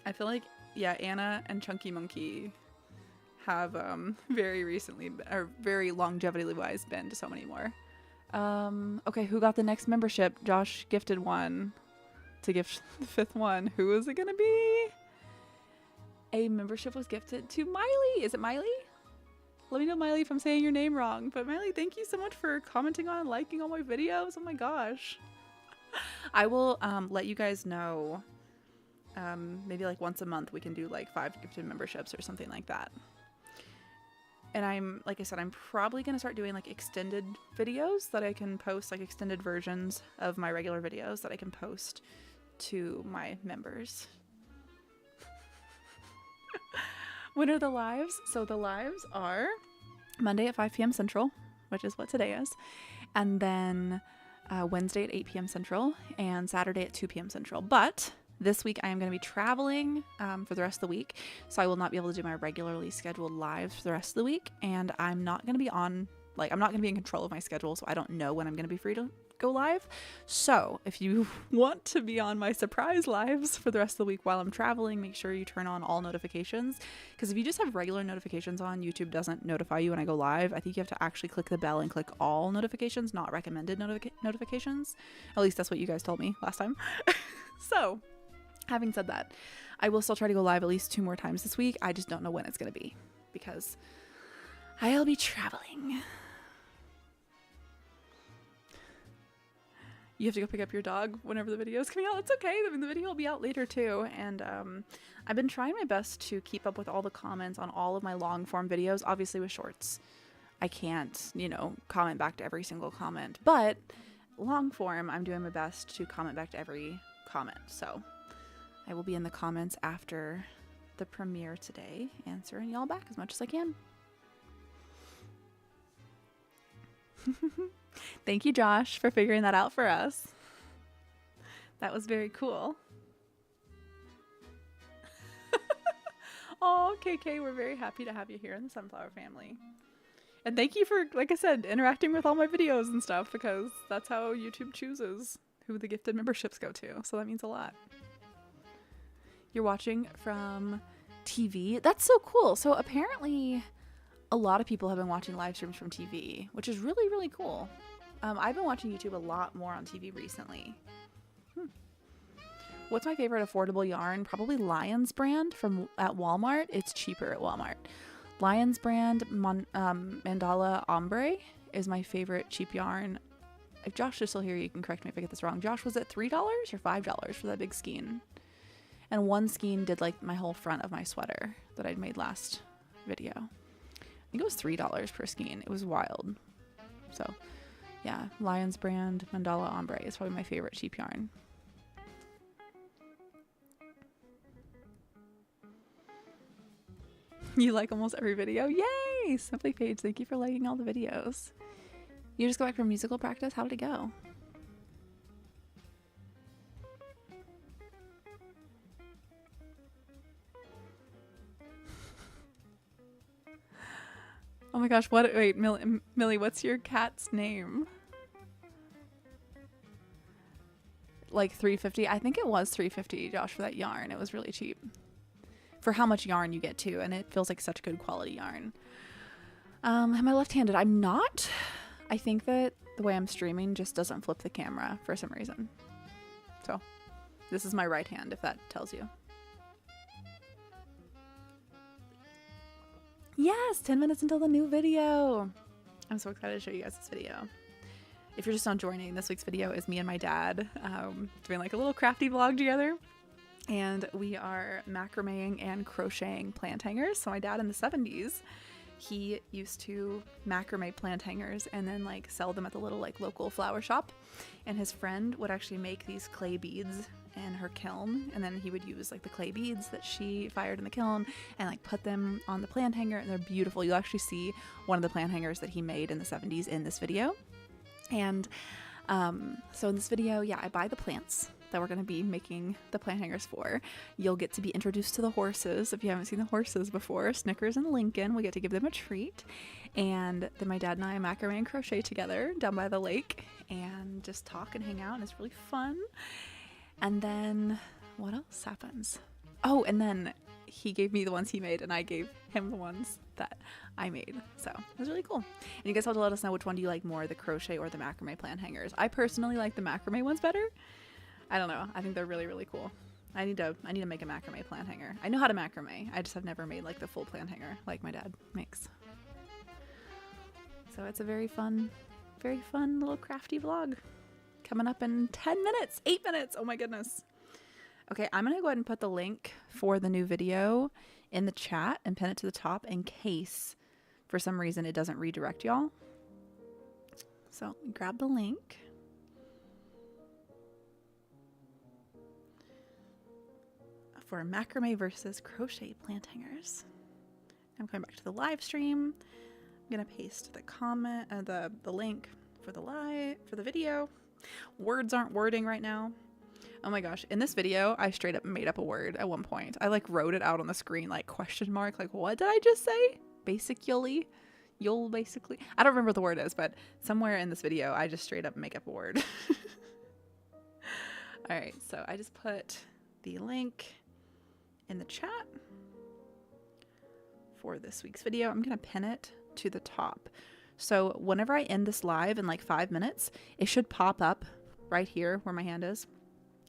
I feel like, yeah, Anna and Chunky Monkey have very recently, or very longevity-wise, been to so many more. Okay, who got the next membership? Josh gifted one to gift the 5th one. Who is it gonna be? A membership was gifted to Miley. Is it Miley? Let me know, Miley, if I'm saying your name wrong. But Miley, thank you so much for commenting on and liking all my videos. Oh my gosh. I will let you guys know, maybe like once a month we can do like 5 gifted memberships or something like that. And like I said, I'm probably going to start doing like extended videos that I can post, like extended versions of my regular videos that I can post to my members. When are the lives? So the lives are Monday at 5 p.m. Central, which is what today is. And then Wednesday at 8 p.m. Central and Saturday at 2 p.m. Central. But this week I am going to be traveling for the rest of the week, so I will not be able to do my regularly scheduled lives for the rest of the week, and I'm not going to be on, like, I'm not going to be in control of my schedule, so I don't know when I'm going to be free to go live. So if you want to be on my surprise lives for the rest of the week while I'm traveling, make sure you turn on all notifications, because if you just have regular notifications on, YouTube doesn't notify you when I go live. I think you have to actually click the bell and click all notifications, not recommended notifications. At least that's what you guys told me last time. So having said that, I will still try to go live at least 2 more times this week. I just don't know when it's going to be because I'll be traveling. You have to go pick up your dog whenever the video is coming out. It's okay. I mean, the video will be out later too. And I've been trying my best to keep up with all the comments on all of my long form videos. Obviously with shorts, I can't, comment back to every single comment. But long form, I'm doing my best to comment back to every comment. So I will be in the comments after the premiere today, answering y'all back as much as I can. Thank you, Josh, for figuring that out for us. That was very cool. Oh, KK, we're very happy to have you here in the Sunflower family. And thank you for, like I said, interacting with all my videos and stuff, because that's how YouTube chooses who the gifted memberships go to. So that means a lot. You're watching from TV? That's so cool. So apparently a lot of people have been watching live streams from TV, which is really, really cool. I've been watching YouTube a lot more on TV recently. What's my favorite affordable yarn? Probably Lion's brand at Walmart. It's cheaper at Walmart. Lion's brand Mandala Ombre is my favorite cheap yarn. If Josh is still here, you can correct me if I get this wrong. Josh, was it $3 or $5 for that big skein? And one skein did like my whole front of my sweater that I'd made last video. I think it was $3 per skein. It was wild. So yeah, Lion's brand Mandala Ombre is probably my favorite cheap yarn. You like almost every video? Yay! Simply Paige, thank you for liking all the videos. You just go back from musical practice? How did it go? Oh my gosh, what? Wait, Millie, what's your cat's name? Like $3.50? I think it was $3.50, Josh, for that yarn. It was really cheap. For how much yarn you get too, and it feels like such good quality yarn. Am I left-handed? I'm not. I think that the way I'm streaming just doesn't flip the camera for some reason. So this is my right hand, if that tells you. Yes, 10 minutes until the new video. I'm so excited to show you guys this video. If you're just not joining, this week's video is me and my dad doing like a little crafty vlog together. And we are macrameing and crocheting plant hangers. So my dad in the 70s, he used to macrame plant hangers and then like sell them at the little like local flower shop. And his friend would actually make these clay beads in her kiln, and then he would use like the clay beads that she fired in the kiln and like put them on the plant hanger, and they're beautiful. You'll actually see one of the plant hangers that he made in the 70s in this video. And so in this video, yeah, I buy the plants that we're going to be making the plant hangers for. You'll get to be introduced to the horses. If you haven't seen the horses before, Snickers and Lincoln, we get to give them a treat. And then my dad and I macrame and crochet together down by the lake and just talk and hang out, and it's really fun. And then what else happens? Oh, and then he gave me the ones he made and I gave him the ones that I made. So it was really cool. And you guys have to let us know which one do you like more, the crochet or the macrame plant hangers. I personally like the macrame ones better. I don't know. I think they're really, really cool. I need to make a macrame plant hanger. I know how to macrame. I just have never made like the full plant hanger like my dad makes. So it's a very fun little crafty vlog. Coming up in 10 minutes, 8 minutes. Oh my goodness. Okay, I'm going to go ahead and put the link for the new video in the chat and pin it to the top in case for some reason it doesn't redirect y'all. So grab the link. For macrame versus crochet plant hangers. I'm going back to the live stream. I'm going to paste the comment, the link for the video. Words aren't wording right now. Oh my gosh, in this video I straight up made up a word at one point. I like wrote it out on the screen like question mark, like what did I just say? Basically, you'll basically, I don't remember what the word is, but somewhere in this video I just straight up make up a word. All right, so I just put the link in the chat for this week's video. I'm gonna pin it to the top. So whenever I end this live in like 5 minutes, it should pop up right here where my hand is.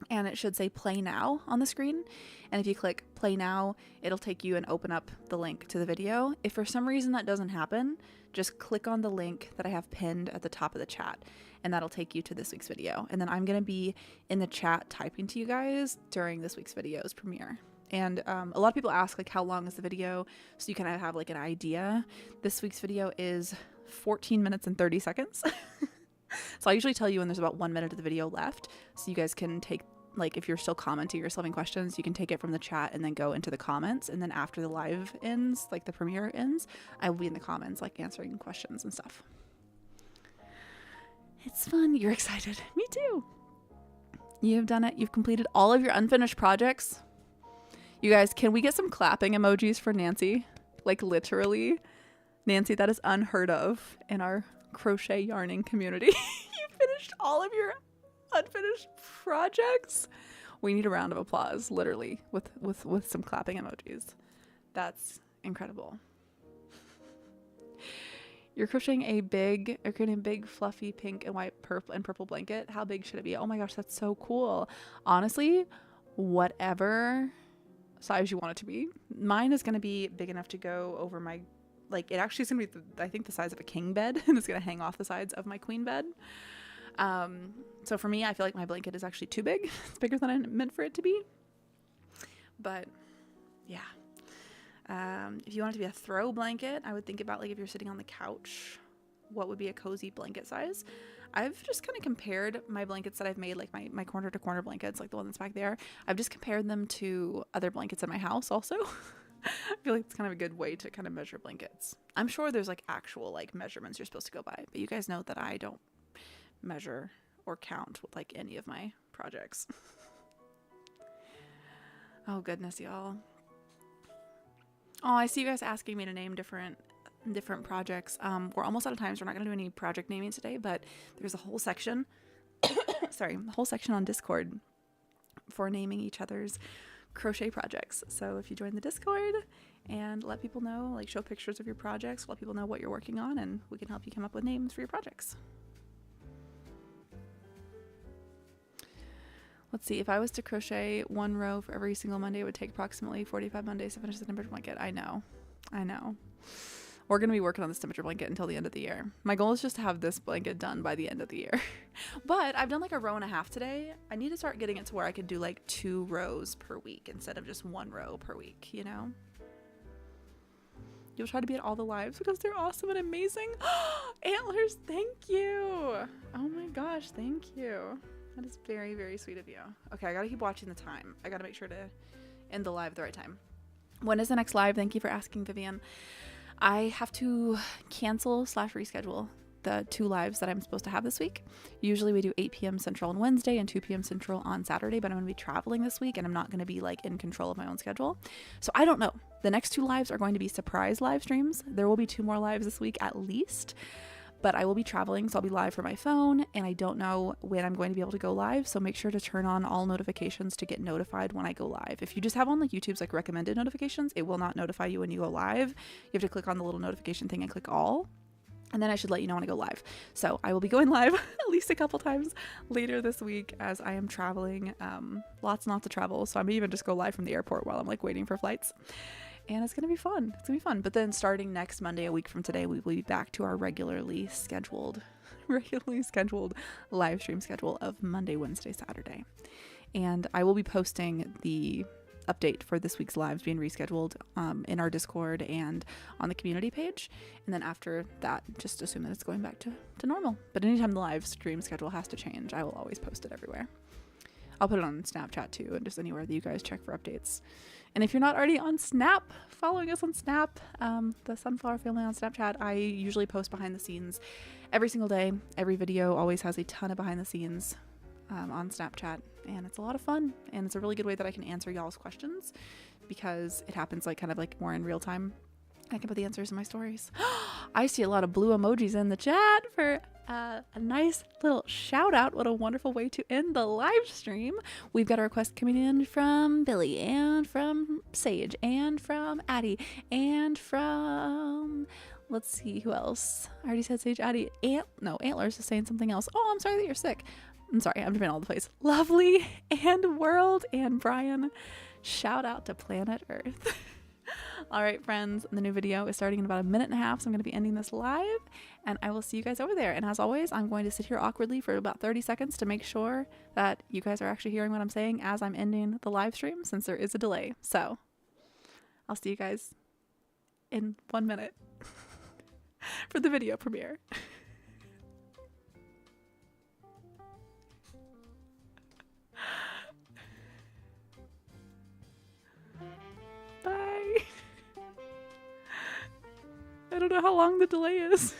And it should say play now on the screen. And if you click play now, it'll take you and open up the link to the video. If for some reason that doesn't happen, just click on the link that I have pinned at the top of the chat, and that'll take you to this week's video. And then I'm going to be in the chat typing to you guys during this week's video's premiere. And a lot of people ask like how long is the video, so you kind of have like an idea. This week's video is 14 minutes and 30 seconds. So I usually tell you when there's about 1 minute of the video left, so you guys can take, like if you're still commenting or still having questions, you can take it from the chat and then go into the comments. And then after the live ends, like the premiere ends, I will be in the comments like answering questions and stuff. It's fun. You're excited. Me too. You've done it. You've completed all of your unfinished projects. You guys, can we get some clapping emojis for Nancy? Like literally, Nancy, that is unheard of in our crochet yarning community. You finished all of your unfinished projects. We need a round of applause, literally, with some clapping emojis. That's incredible. You're crocheting a big fluffy pink and white purple blanket. How big should it be? Oh my gosh, that's so cool. Honestly, whatever size you want it to be. Mine is going to be big enough to go over my, like, it actually is going to be, I think, the size of a king bed, and it's going to hang off the sides of my queen bed. So for me, I feel like my blanket is actually too big. It's bigger than I meant for it to be. But yeah. If you want it to be a throw blanket, I would think about like if you're sitting on the couch, what would be a cozy blanket size? I've just kind of compared my blankets that I've made, like my corner to corner blankets, like the one that's back there. I've just compared them to other blankets in my house also. I feel like it's kind of a good way to kind of measure blankets. I'm sure there's like actual like measurements you're supposed to go by, but you guys know that I don't measure or count with like any of my projects. Oh goodness, y'all. Oh, I see you guys asking me to name different projects. We're almost out of time, so we're not going to do any project naming today, but there's a whole section a whole section on Discord for naming each other's crochet projects. So if you join the Discord and let people know, like show pictures of your projects, let people know what you're working on, and we can help you come up with names for your projects. Let's see, if I was to crochet one row for every single Monday, it would take approximately 45 Mondays to finish the temperature blanket. I know. We're going to be working on this temperature blanket until the end of the year. My goal is just to have this blanket done by the end of the year. But I've done like a row and a half today. I need to start getting it to where I could do like 2 rows per week instead of just 1 row per week, you know? You'll try to be at all the lives because they're awesome and amazing. Antlers, thank you. Oh my gosh, thank you. That is very, very sweet of you. Okay, I got to keep watching the time. I got to make sure to end the live at the right time. When is the next live? Thank you for asking, Vivian. I have to cancel/reschedule the 2 lives that I'm supposed to have this week. Usually we do 8 p.m. Central on Wednesday and 2 p.m. Central on Saturday, but I'm going to be traveling this week and I'm not going to be like in control of my own schedule. So I don't know. The next 2 lives are going to be surprise live streams. There will be 2 more lives this week at least, but I will be traveling, so I'll be live from my phone and I don't know when I'm going to be able to go live. So make sure to turn on all notifications to get notified when I go live. If you just have on like YouTube's like recommended notifications, it will not notify you when you go live. You have to click on the little notification thing and click all. And then I should let you know when I go live. So I will be going live at least a couple times later this week as I am traveling. Lots and lots of travel. So I may even just go live from the airport while I'm like waiting for flights. And it's going to be fun. It's going to be fun. But then starting next Monday, a week from today, we will be back to our regularly scheduled live stream schedule of Monday, Wednesday, Saturday. And I will be posting the update for this week's lives being rescheduled in our Discord and on the community page. And then after that, just assume that it's going back to normal. But anytime the live stream schedule has to change, I will always post it everywhere. I'll put it on Snapchat too, and just anywhere that you guys check for updates. And if you're not already on Snap, following us on Snap, the Sunflower Family on Snapchat, I usually post behind the scenes every single day. Every video always has a ton of behind the scenes on Snapchat, and it's a lot of fun. And it's a really good way that I can answer y'all's questions because it happens like kind of like more in real time. I can put the answers in my stories. I see a lot of blue emojis in the chat for a nice little shout out. What a wonderful way to end the live stream. We've got a request coming in from Billy and from Sage and from Addie and from, let's see who else. I already said Sage, Addie, Antlers is saying something else. Oh, I'm sorry that you're sick. I'm sorry, I'm jumping all the place. Lovely and World and Brian. Shout out to Planet Earth. All right, friends, the new video is starting in about 1.5 minutes, so I'm going to be ending this live, and I will see you guys over there. And as always, I'm going to sit here awkwardly for about 30 seconds to make sure that you guys are actually hearing what I'm saying as I'm ending the live stream, since there is a delay. So I'll see you guys in 1 minute for the video premiere. Bye. I don't know how long the delay is.